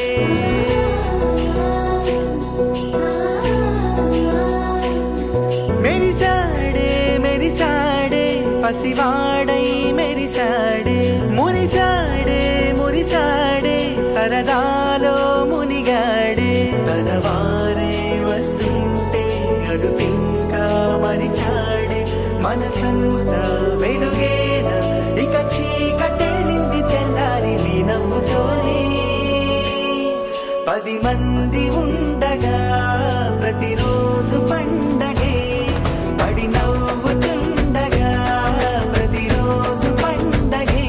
మెరిసాడే మెరిసాడే పసివాడై మెరిసాడే మురిసాడే మురిసాడే సరదాలో మునిగాడే తనవారే వస్తుంటే అదుపింకా మరిచాడే మనసంతా వెలుగేన ఇక చీకటెళ్ళింది తెల్లారి నీ నవ్వుతోనే 10 మంది ఉండగా ప్రతిరోజు పండగే పడి నవ్వుతుండగా ప్రతిరోజు పండగే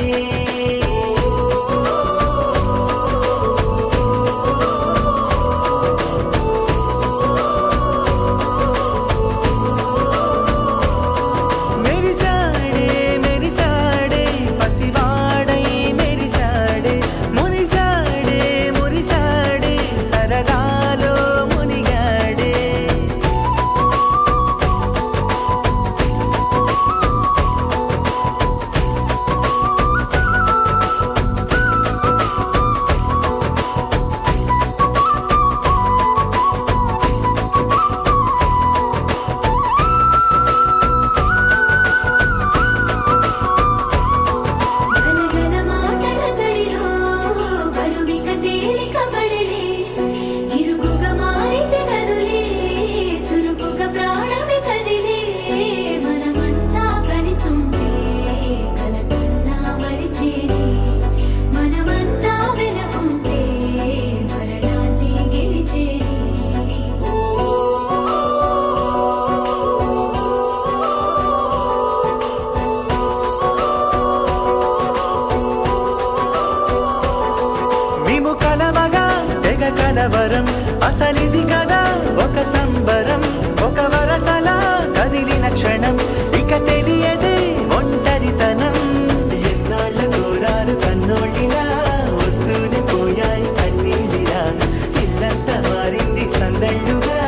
మెరిసాడే మెరిసాడే పసివాడై మెరిసాడే మురిసాడే మురిసాడే సరదాలో మునిగాడే గలగల మాటల సడిలో బరువిక తేలిక పడలే ఇరుగుగా మారితే కదులే చురుకుగా ప్రాణమి కదిలే మనమంతా కలిసుంటే కలకన్నా మరిచేనే మనమంతా వెనకుంటే మరణాన్ని గెలిచేనే మేము కలవగా తెగ కలవరం అసలిది కదా ఒక సంబరం ఒక వరసలా కదిలిన క్షణం ఇక తెలియదే ఒంటరితనం ఎన్నాళ్ళ కోరారు కన్నోళ్ళిలా వస్తూనే పోయాయి కన్నీళ్ళిలా ఇల్లంతా మారింది సందళ్ళుగా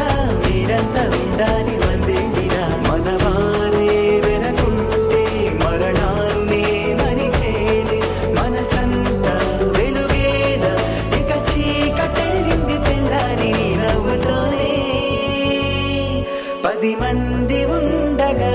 మీరంతా ఉండాలి వందేళ్ళిలా మనవారే వెనకుంటే మరణాన్నే మరిచేలే మనసంతా వెలుగేన ఇక చీకటెళ్ళింది తెల్లారి నీ నవ్వుతోనే 10 మంది ఉండగా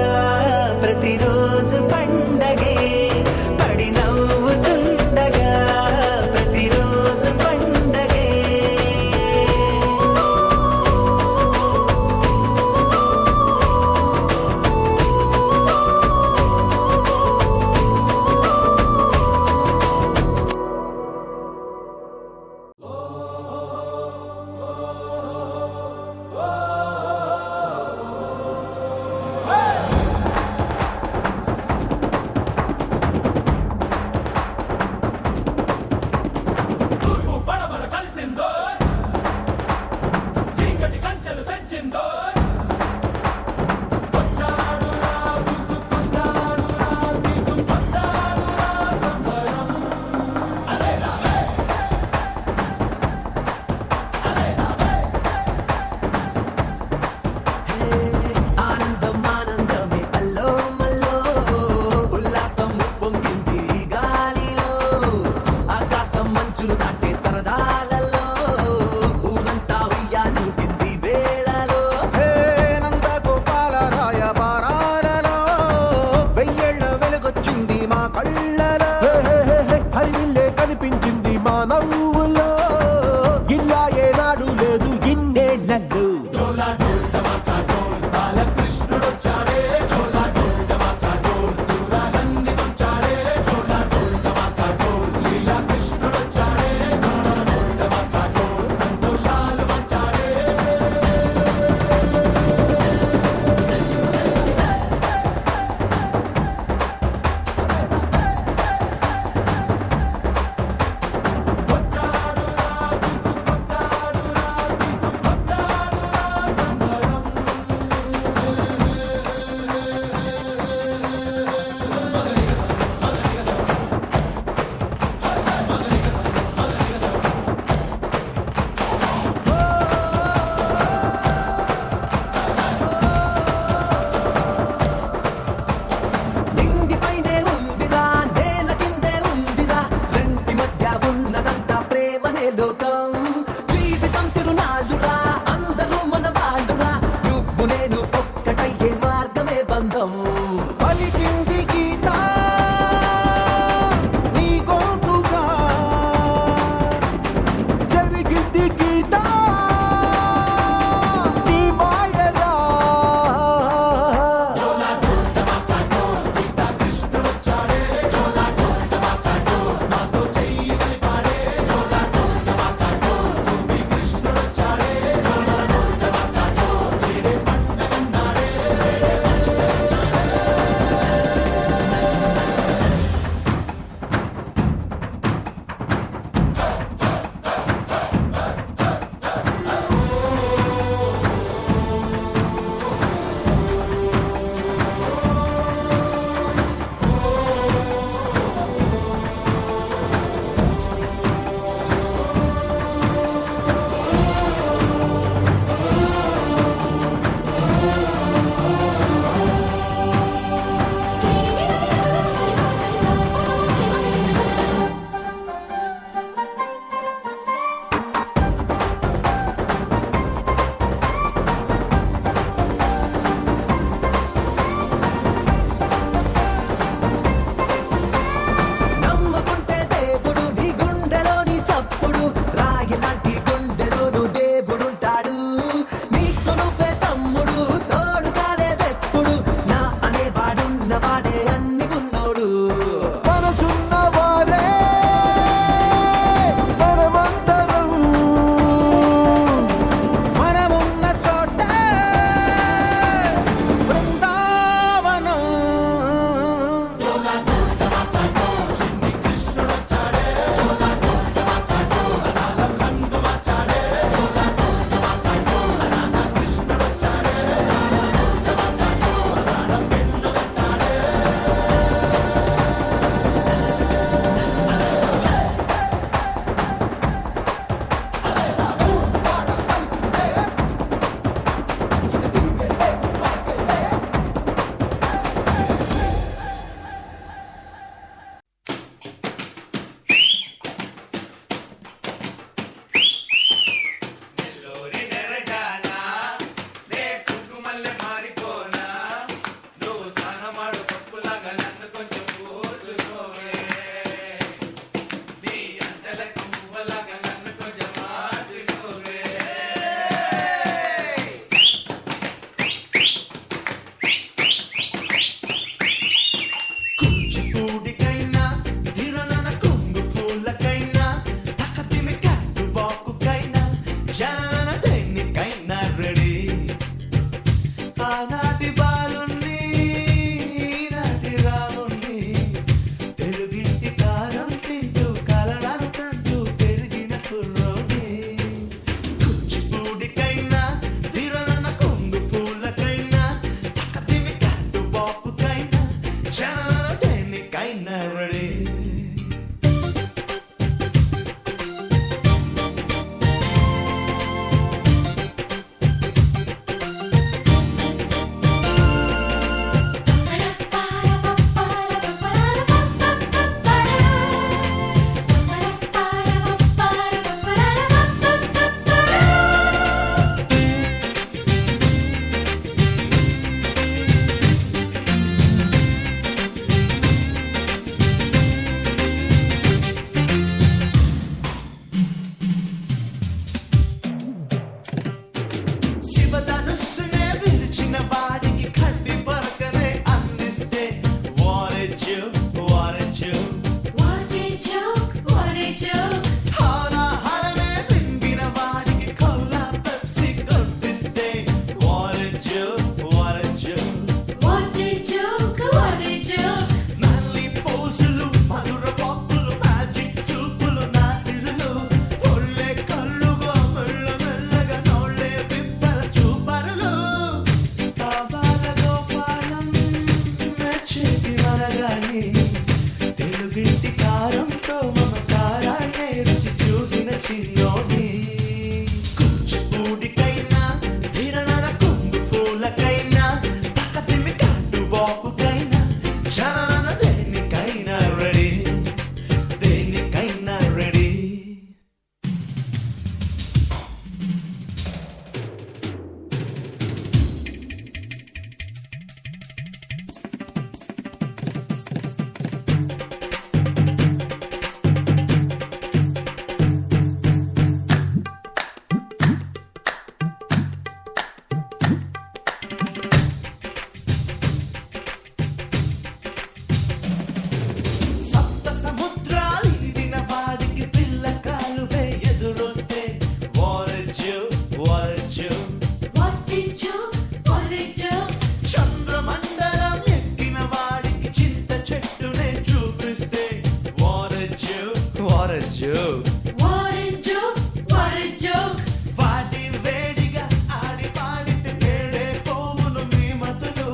joke. What a joke, what a joke. వాటి వేడిగా ఆడి పాడితే వేడే పోవును మీ మతులు.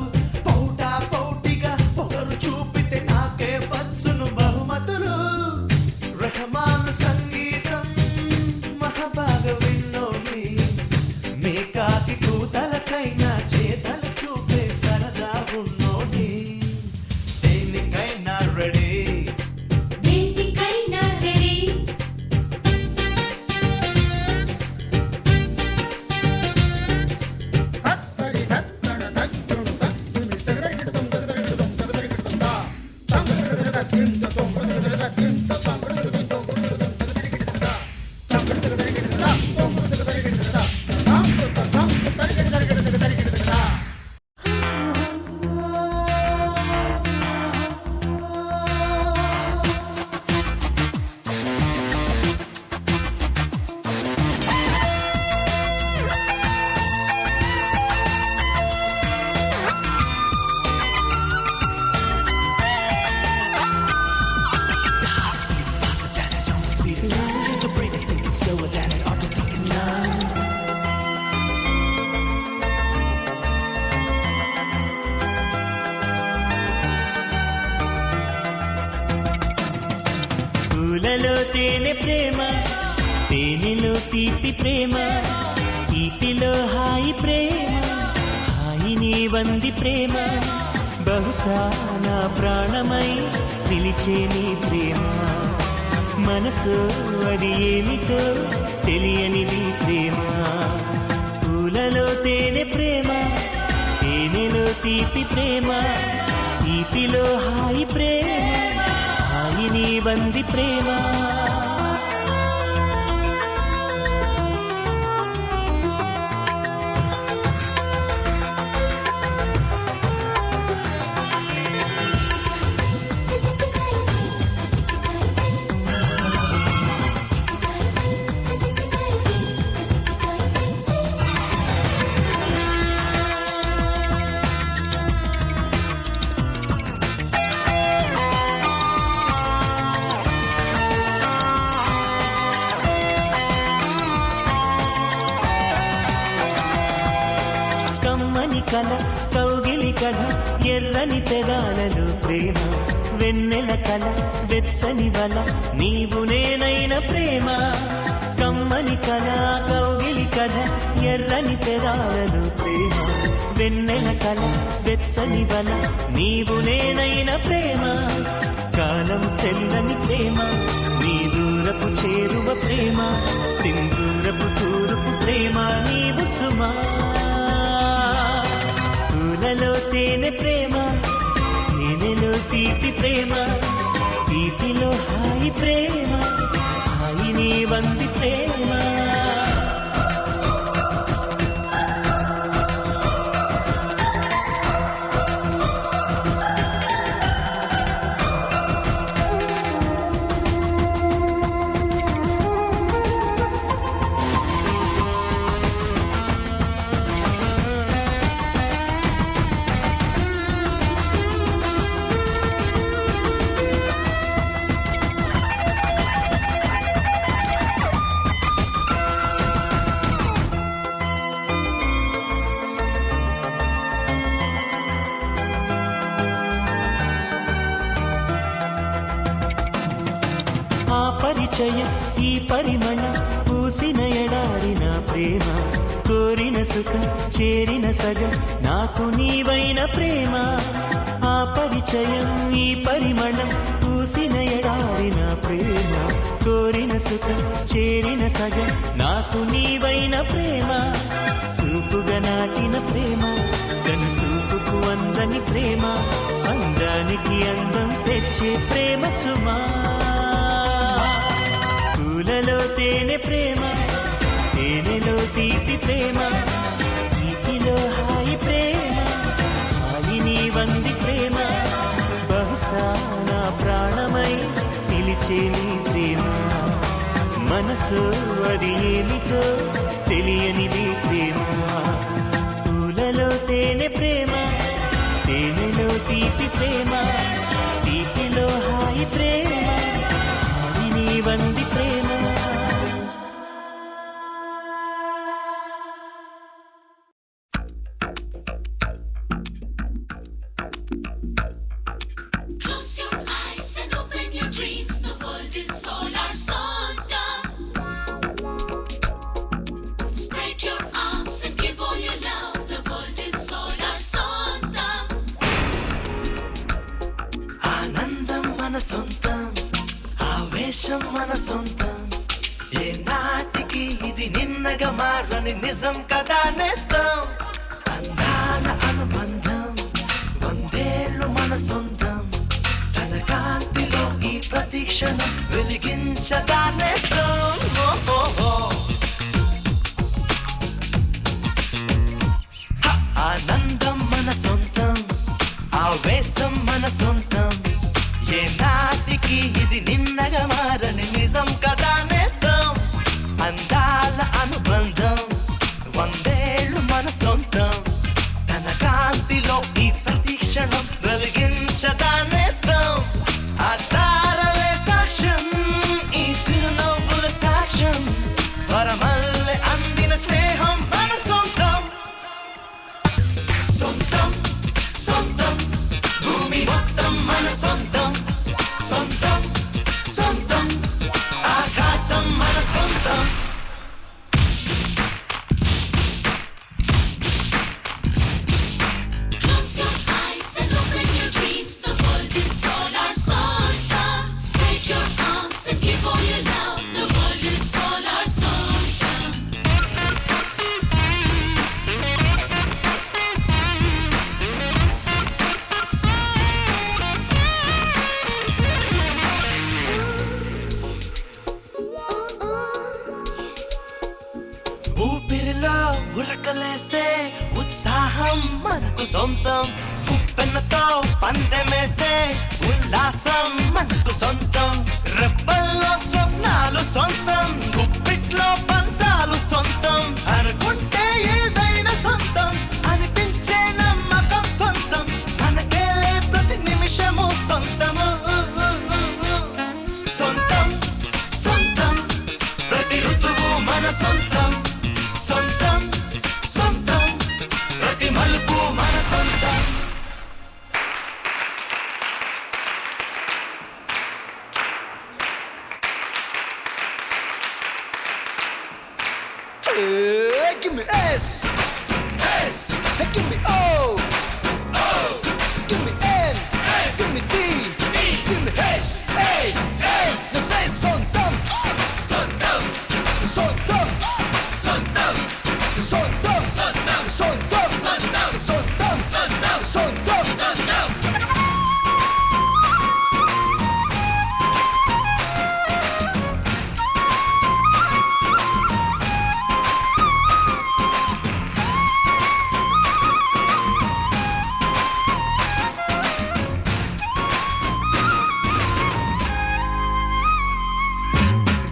పౌటా పౌటిగా ఒకరు చూపితే నాకే వచ్చును బహుమతులు. రహమాను సంగీతం మహాబాగా విన్నోని. మీ కాకి కూతలకైనా చేతలు చూపే సరదా ఉన్నోని. దేనికైనా రెడీ. దేనికైనా రెడీ. పూలలో తేనె ప్రేమ, తేనెలో తీపి ప్రేమ, తీపిలో హాయి ప్రేమ, హాయిని వంది ప్రేమ. బహుశా నా ప్రాణమై పిలిచే నీ ప్రేమ. మనసు అది ఏమిటో తెలియనిది ప్రేమ. పూలలో తేనె ప్రేమ, తేనెలో తీపి ప్రేమ, తీపిలో హాయి ప్రేమ, హాయిని వంది ప్రేమ. కమ్మని కల కౌగిలి కల ఎర్రని పెదాలలో ప్రేమ. వెన్నెల కల వెచ్చని వల నీవు నేనైన ప్రేమ. కమ్మని కల కౌగిలి కల ఎర్రని పెదాలలో ప్రేమ. వెన్నెల కల వెచ్చని వల నీవు నేనైన ప్రేమ. కాలం చెల్లని ప్రేమ, నీ దూరపు చేరువ ప్రేమ. సింధూరపు తూరుపు ప్రేమ నీవు సుమా. పూలలో తేనె ప్రేమ, తేనెలో తీపి ప్రేమ, తీపిలో హాయి ప్రేమ, హాయిని వంది ప్రేమ. ఆ పరిచయం ఈ పరిమళం పూసిన ఎడారిన ప్రేమ. కోరిన సుఖం చేరిన సగం నాకు నీవైన ప్రేమ. ఆ పరిచయం ఈ పరిమళం పూసిన ఎడారిన ప్రేమ. కోరిన సుఖం చేరిన సగం నాకు నీవైన ప్రేమ. చూపుగా నాటిన ప్రేమ, కను చూపుకు అందని ప్రేమ. అందానికి అందం తెచ్చే ప్రేమ సుమా. పూలలో తేనె ప్రేమ, తేనెలో తీపి ప్రేమ, తీపిలో హాయి ప్రేమ, హాయిని వంది ప్రేమ. బహుశా నా ప్రాణమై పిలిచే నీ ప్రేమ. మనసు అది ఏమిటో తెలియనిది ప్రేమ. పూలలో తేనె ప్రేమ, తేనెలో తీపి ప్రేమ, తీపిలో హాయి ప్రేమ, హాయిని వంది ప్రేమ. దేశం మన సొంతం, ఏ నాటికి ఇది నిన్నగా మారని నిజం కదా నేస్తం. అందాల అనుబంధం వందేళ్ళు మన సొంతం, తన కాంతిలో ఈ ప్రతీక్షణం వెలిగించదా నేస్తం. ఆనందం మన సొంతం, ఆవేశం మన సొంతం, ఏ నాటికి ఇది నిన్నగా మారని నిజం కదా నేస్తం. అందాల అనుబంధం వందేళ్ళు మన సొంతం, తన కాంతిలో ఈ ప్రతీక్షణం వెలిగించదా నేస్తం. ఆ తారలే సాక్ష్యం, ఈ చిరునవ్వుల సాక్ష్యం, వరమల్లె అందిన స్నేహం మన సొంతం. సొంతం సొంతం భూమి మొత్తం మన సొంతం, సొంతం సొంతం ఆకాశం మన సొంతం. Close your eyes and open your dreams. The world is all our sontam. Spread your arms and give all your love. The world is all our sontam. ఊపిరిలో ఉరకలేసే ఉత్సాహం మనకు సొంతం, ఉప్పెన్నతో పందెమేసే ఉల్లాసం మనకు సొంతం. రెప్పల్లో స్వప్నాలు సొంతం, గుప్పిట్లో పంతాలు సొంతం, అనుకుంటే ఏదైనా సొంతం, అనిపించే నమ్మకం సొంతం, మనకేలే ప్రతి నిమిషము సొంతము. సొంతం సొంతం ప్రతి ఋతువు మన సొంతం, సొంతం సొంతం ప్రతి మలుపు మన సొంతం. Give me S, S. Hey, give me O, O. Give me N, give me D, D. Give me H, A, A. Now say sontam, sontam, sontam, sontam, sontam, sontam, sontam, sontam, sontam, sontam, sontam.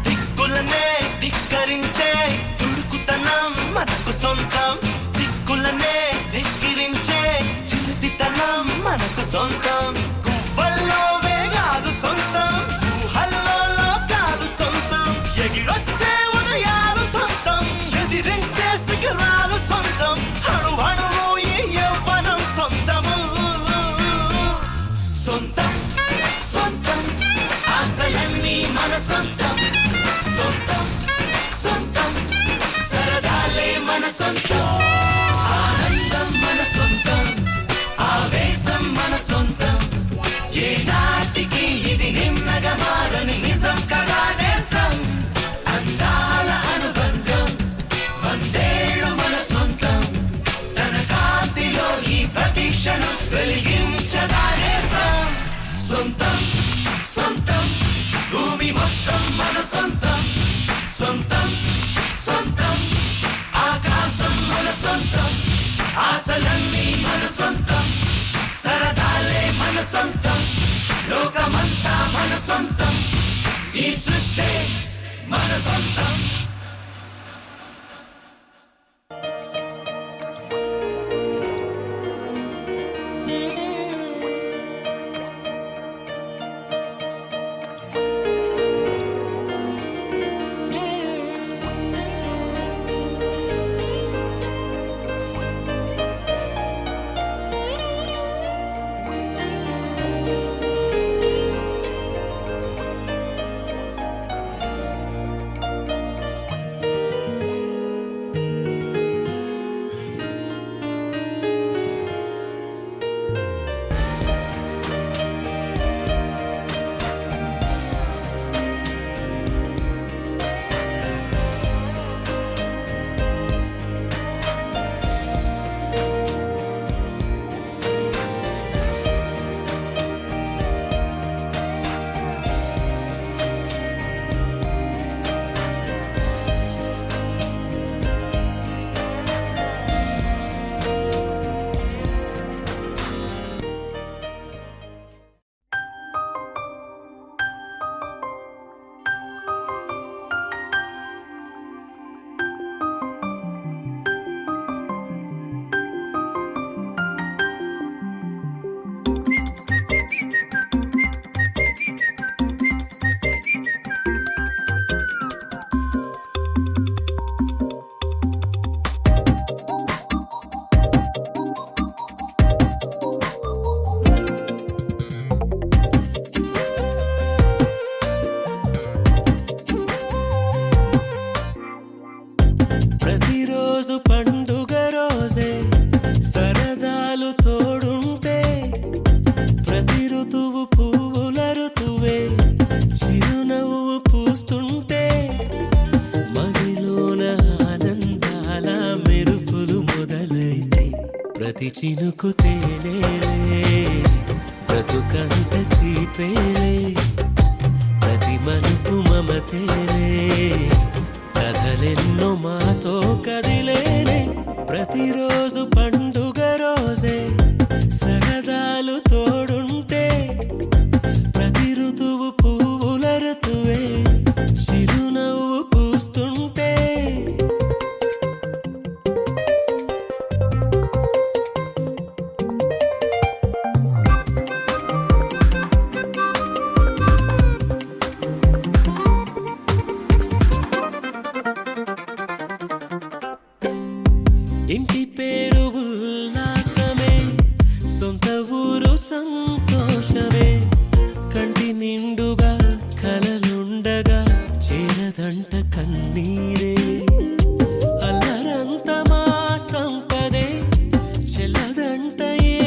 దిక్కులనే ధిక్కరించే దుడుకుతనం మనకు సొంతం, చిక్కులనే ధిక్కరించే చిరుతితనం మనకు సొంతం. గువ్వల్లో వేగాలు సొంతం, ఊహల్లో లోకాలు సొంతం, ఎగిరొచ్చే ఉదయాలు సొంతం, ఎదిరించే శిఖరాలు సొంతం, అణువణువు ఈ యవ్వనం సొంతము. సొంతం సొంతం ఆశలన్నీ మన సొంతం, సొంతం సొంతం సరదాలే మన సొంతం. ఆనందం మన సొంతం, ఆవేశం మన సొంతం, ఏ నాటికి ఇది నిన్నగా మారని నిజం కదా నేస్తం. అందాల అనుబంధం వందేళ్ళు మన సొంతం, తన కాంతిలో ఈ ప్రతీక్షణం వెలిగించదా నేస్తం. సొంతం సొంతం భూమి మొత్తం మన సొంతం, సొంతం సొంతం ఆకాశం మన సొంతం, ఆశలన్నీ మన సొంతం, సరదాలే మన సొంతం, లోకమంతా మన సొంతం, ఈ సృష్టి మన సొంతం. ప్రతిరోజు పండుగ రోజే సరదాలు తోడుంటే ప్రతి ఋతువు పువ్వుల ఋతువే చిరునవ్వు పూస్తుంటే మదిలోన ఆనందాల మెరుపులు మొదలైతే ప్రతి చినుకు తేనేలే బ్రతుకంత తీపేలే ప్రతి మలుపు మమతేలే కథలెన్నో మాతో కదిలేనే ప్రతిరోజు పండుగ రోజే సరదాలు తోడుంటే ప్రతి ఋతువు పువ్వుల ఋతువే చిరునవ్వు పూస్తుంటే ఇంటి పేరు ఉల్లాసమే సొంత ఊరు సంతోషమే కంటి నిండుగా కలలుండగా చేరదంట కన్నీరే అల్లరంత మా సంపదే చెల్లదంట ఏ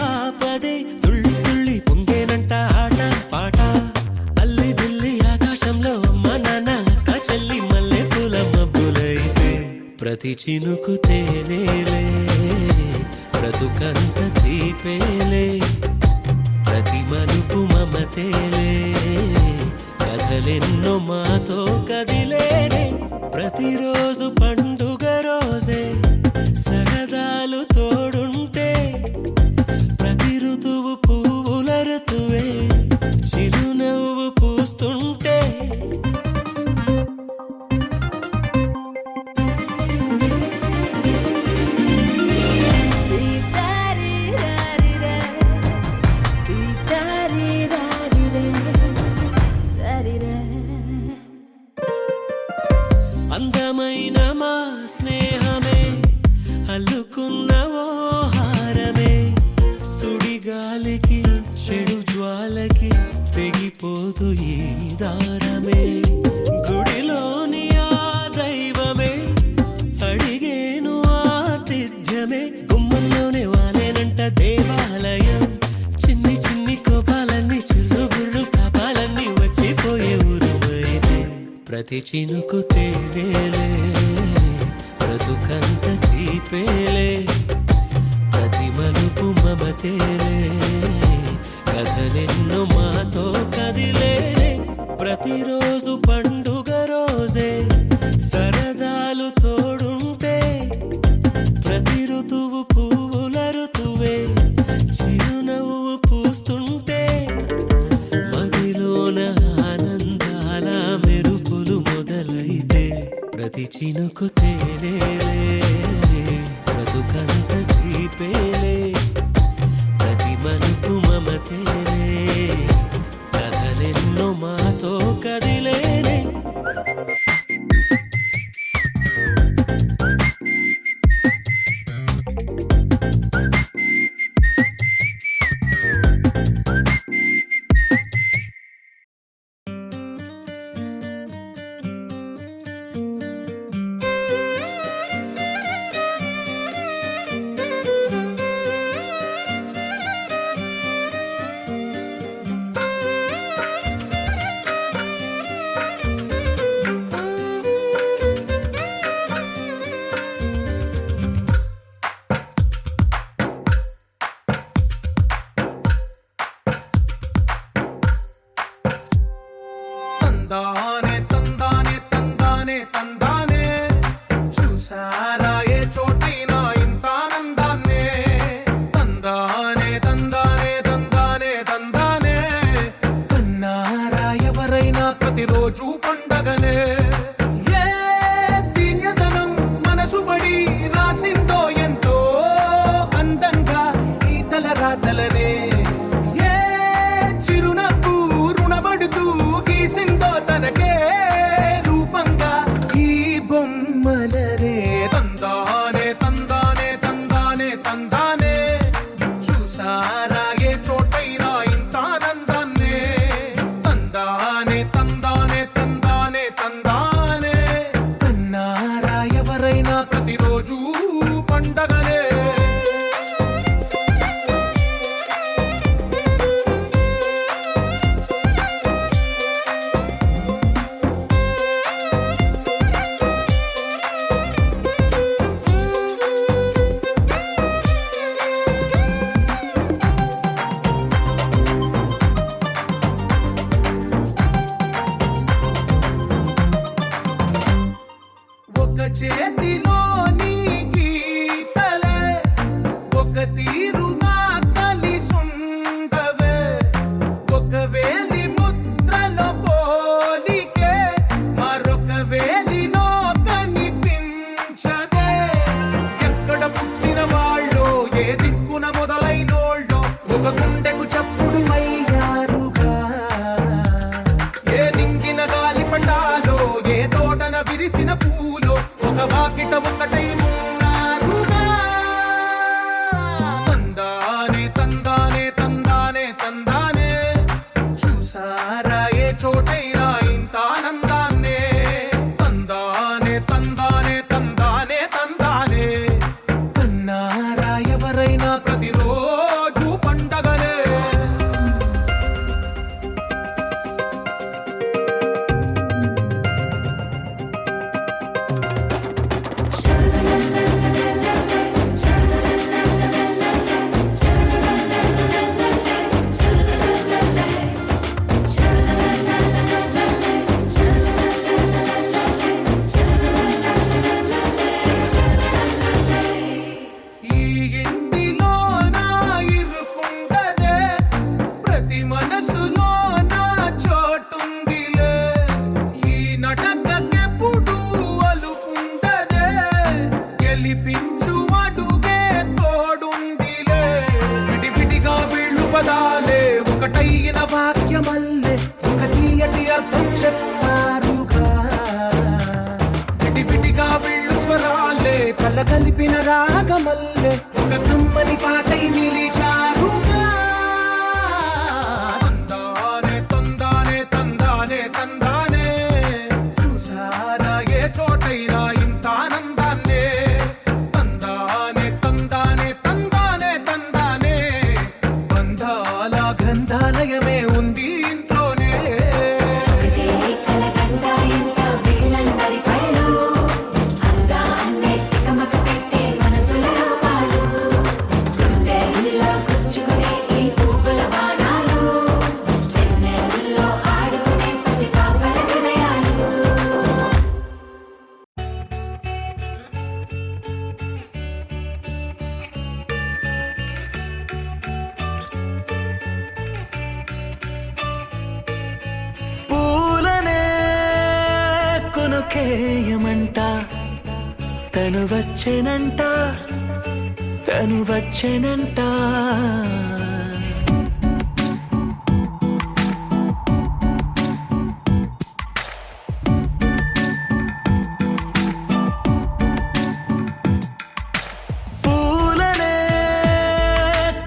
ఆపదే తుళ్ళి తుళ్ళి పొంగేనంట ఆట పాట అల్లి బిల్లి ఆకాశంలో అమ్మ నాన్న అక్క చెల్లి మల్లె పూల మబ్బులైతే ప్రతి చినుకు తేనేలే బ్రతుకంత తీపేలే ప్రతి మలుపు మమతేలే కథలెన్నో మాతో కదిలేనే ప్రతిరోజు పండుగ రోజే సరదాలు తోడుంటే ప్రతి ఋతువు పువ్వుల ఋతువే చిరునవ్వు పూస్తుంటే అందమైన మా స్నేహమే అల్లుకున్న ఓ హారమే సుడిగాలికి చెడు జ్వాలకి తెగిపోదు ఈ దారమే గుడిలోని ఆ దైవమే అడిగేను ఆతిథ్యమే గుమ్మంలోనే వాలేనంట దేవాలయం చిన్ని చిన్ని కోపాలన్నీ చిల్లుబుర్రు తాపాలన్నీ వచ్చిపోయే ఊరుమైతే ప్రతి చినుకు తేనేలే బ్రతుకంత తీపేలే ప్రతి మలుపు మమతేలే కథలెన్నో మాతో కదిలేనే ప్రతిరోజు పండుగ రోజే సరదాలు తోడుంటే ప్రతి ఋతువు పువ్వుల ఋతువే చిరునవ్వు పూస్తుంటే మదిలోన ఆనందాల మెరుపులు మొదలైతే ప్రతి చినుకు తేనేలే బ్రతుకంత తీపేలే ప్రతి మలుపు మమతేలే కథలెన్నో మాతో కదిలేనే తందానే తందానే తందానే తందానే చూసారా ఏ చోటైనా ఇంత ఆనందాన్నే తందానే తందానే తందానే తందానే కన్నారా ఎవరైనా ప్రతిరోజు పండగనే ఏ తీయదనం మనసు పడి రాసిందో ఎంతో అందంగా ఈ తలరాతలనే ఏ చిరునవ్వు రుణపడుతూ గీసిందో తనకే రూపంగా ఈ బొమ్మలనే తందానే తందానే తందానే తందానే చూసారా ఏ చోటైనా ఇంత ఆనందాన్నే తందానే తందానే తందానే తందానే కన్నారా ఎవరైనా ప్రతిరోజు చేతిలోని గీతలే ఒక తీరుగా కలిసుండవే ఒక వేలి ముద్రలో పోలికే మరొక వేలిలో కనిపించదే ఎక్కడ పుట్టిన వాళ్ళో ఏ దిక్కున మొదలైనోళ్ళో ఒక గుండెకు చప్పుడు అయ్యారుగా ఏ నింగిన గాలి పటాలో ఏ తోటన విరిసిన పూలో ఒక వాకిట ఒకటై ఉన్నారుగా తందానే తందానే తందానే తందానే చూసారా ఏ చోటైనా ఇంత ఆనందాన్నే తందానే తందానే తందానే తందానే కన్నారా ఎవరైనా ప్రతిరోజు పండగలే ఈ ఇంటిలో నా ఇరుకుండదే ప్రతి మనసులో నా చోటుందిలే ఈ నటకెప్పుడు అలుపుండదే గెలిపించు అడుగే తోడుందిలే విడివిడిగా వీళ్ళు పదాలే ఒకటైన వాక్యమల్లే ఒక తీయటి అర్థం చెప్పారుగా విడివిడిగా వీళ్ళు స్వరాలే కల కలిపిన రాగమల్లే ఒక కమ్మని పాటై నిలిచారుగా తందానే తందానే తందానే తందానే చూసారా ఏ చోటైనా ఇంత ఆనందాన్నే తందానే తందానే తందానే తందానే బంధాల గ్రంథాలయమే ఉంది ఇంట్లోనే పూలనే కొనుకేయమంట తను వచ్చెనంట తను వచ్చెనంట పూలనే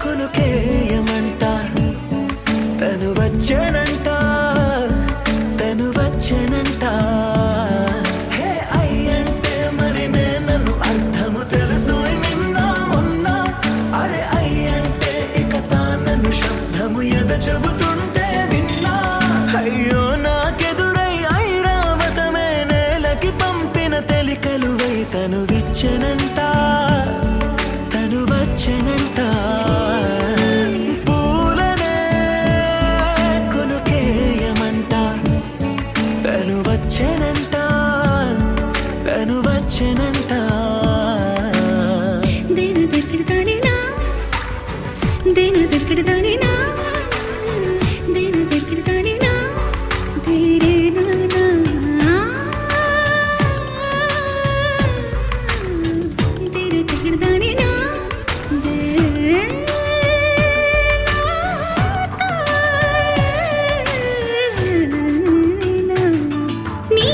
కొనుకేయమంట తను వచ్చెనంట తను వచ్చెనంట హే అయ్యంటే మరి నేను అర్థము తెలుసు నిన్న మొన్న అరే అయ్యంటే ఇక తానను శబ్దము ఎద చెబుతుంటే విన్నా అయ్యో నాకెదురై ఐరావతమే నేలకి పంపిన తెలికలువై తను విచ్చెనంట తను వచ్చెనంట పూలనే కొనుకేయమంట తను వచ్చెనంట తను వచ్చెనంట దేని దగ్గర దానినా దేని దగ్గర దానినా దేని దగ్గర దానినా దేరే నానా దేని దగ్గర దానినా నీ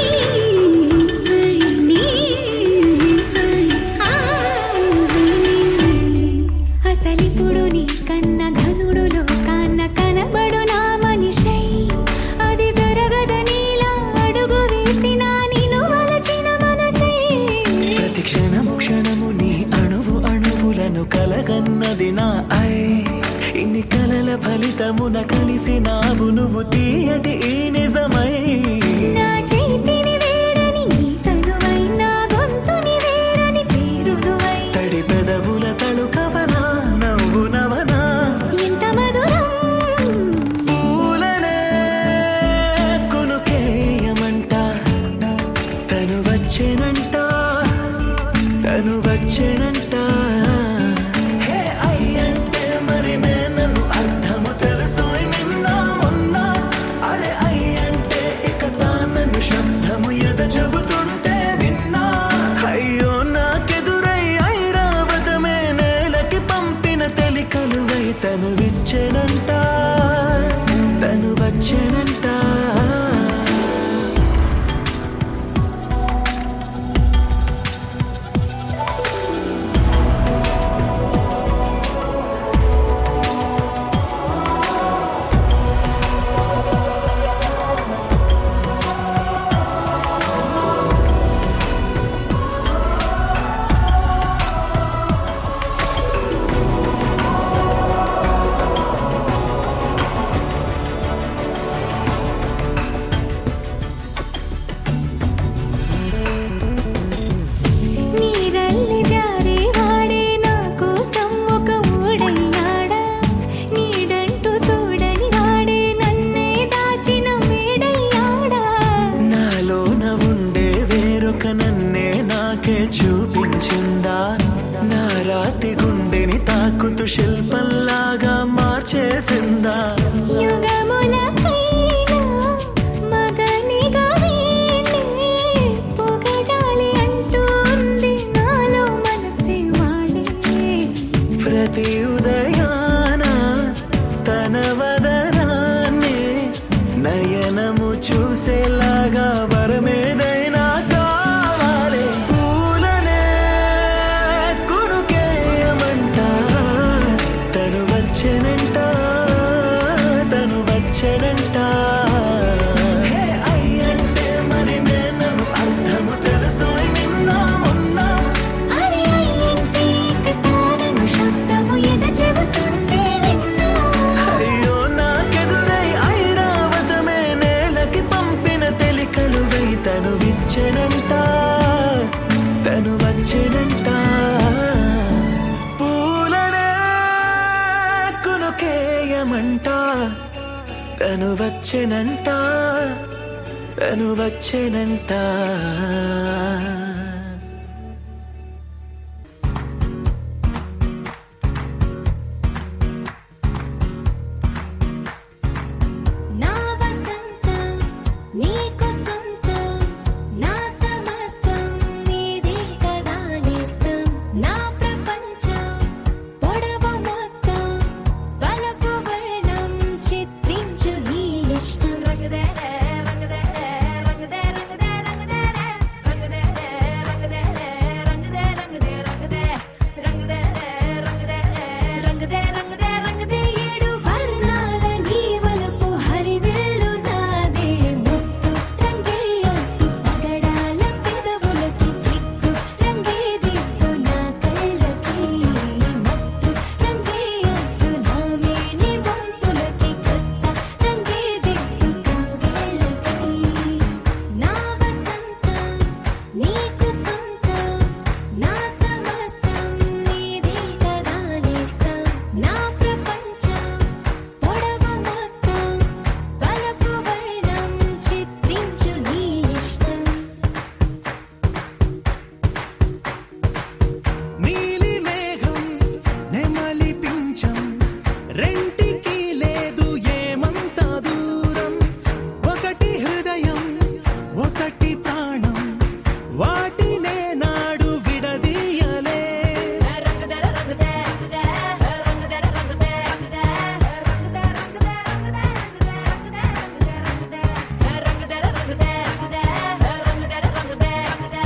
వచ్చెనంట తను వచ్చెనంట నా వసంతం నీకు సొంతం నా సమస్తం నీది కదా నేస్తం నా ప్రపంచం పొడవు మొత్తం వలపు వర్ణం చిత్రించు నీ ఇష్టం రంగదే రంగదే రంగదే రంగదే రంగదే రంగదే రంగదే రంగదే రంగదే రంగదే రంగదే రంగదే రంగదే రంగదే ఏడు వర్ణాల నీ వలపు హరివేలు నాదే ముత్తు రంగేయొద్దు పగడాల పెదవులకి సిగ్గు రంగేదిద్దు నా కళ్ళకి మత్తు రంగేయొద్దు నా మేని వంపులకి కొత్త రంగేదిద్దు కౌగిళ్ళకి నా వసంతం నీకు సొంతం నా సమస్తం నీది కదా నేస్తం నా ప్రపంచం పొడవు మొత్తం వలపు వర్ణం చిత్రించు నీ ఇష్టం నీలి మేఘం నెమలి పించం రెంటికి లేదు ఏమంత దూరం ఒకటి హృదయం ఒకటి ప్రాణం వాటినే నాడు విడదీయలే రంగదే రంగదే రంగదే రంగదే రంగదే రంగదే రంగదే రంగదే రంగదే రంగదే రంగదే రంగదే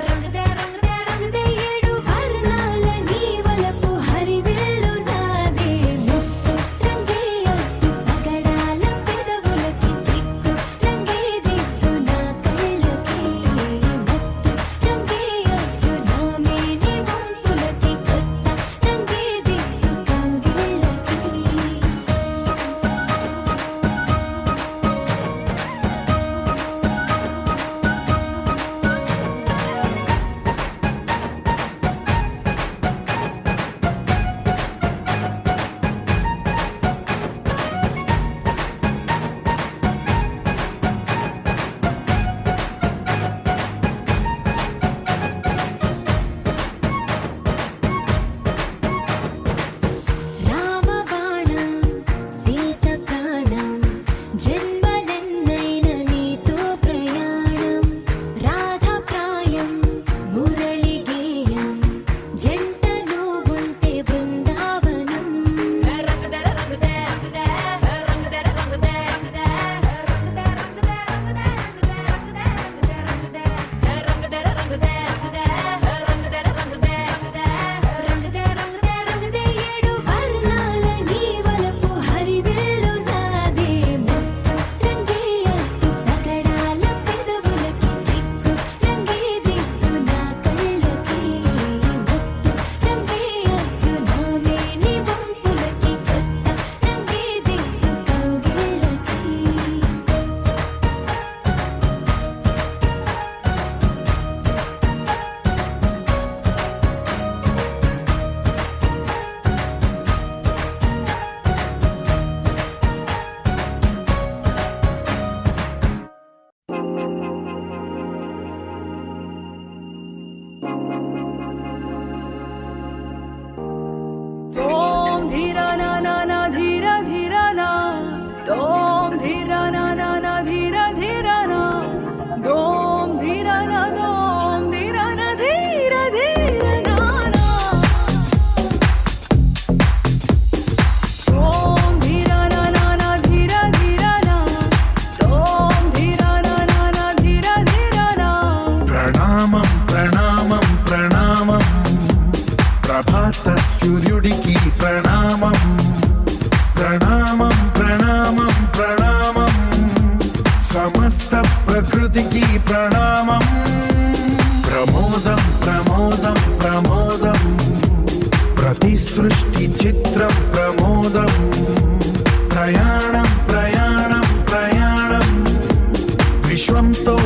రంగదే రంగదే రంగదే ఏడు వర్ణాల నీ వలపు హరివేలు నాదే ముత్తు రంగేయొద్దు పగడాల పెదవులకి సిగ్గు రంగేదిద్దు నా కళ్ళకి మత్తు రంగేయొద్దు నా మేని వంపులకి కొత్త రంగేదిద్దు కౌగిళ్ళకి రామబాణం సీత ప్రాణం జన్మలెన్నైన నీతో ప్రయాణం రాధా ప్రాయం మురళి గేయం జంట నువ్వుంటే బృందావనం రంగదే రంగదే రంగదే రంగదే రంగదే రంగదే రంగదే రంగదే రంగదే రంగదే రంగదే రంగదే రంగదే ఏడు వర్ణాల నీ వలపు హరివేలు నాదే ముత్తు రంగేయొద్దు పగడాల పెదవులకి సిగ్గు రంగేదిద్దు నా కళ్ళకి మత్తు రంగేయొద్దు నా మేని వంపులకి కొత్త రంగేదిద్దు तोम धीरा ना ना ना धीरा धीरा ना तोम धीरा ना ना ना धीरा धीरा ना दोम धीरा ना धीरा धीरा ना ना तोम धीरा ना ना धीरा धीरा ना तोम धीरा ना ना धीरा धीरा ना ప్రణామం ప్రణామం ప్రణామం ప్రభాత సూర్యుడికి ప్రణామం ప్రణామం ప్రణామం ప్రణామం సమస్త ప్రకృతికి ప్రణామం ప్రమోదం ప్రమోదం ప్రమోదం ప్రతి సృష్టి చిత్రం ప్రమోదం ప్రయాణం ప్రయాణం ప్రయాణం విశ్వంతో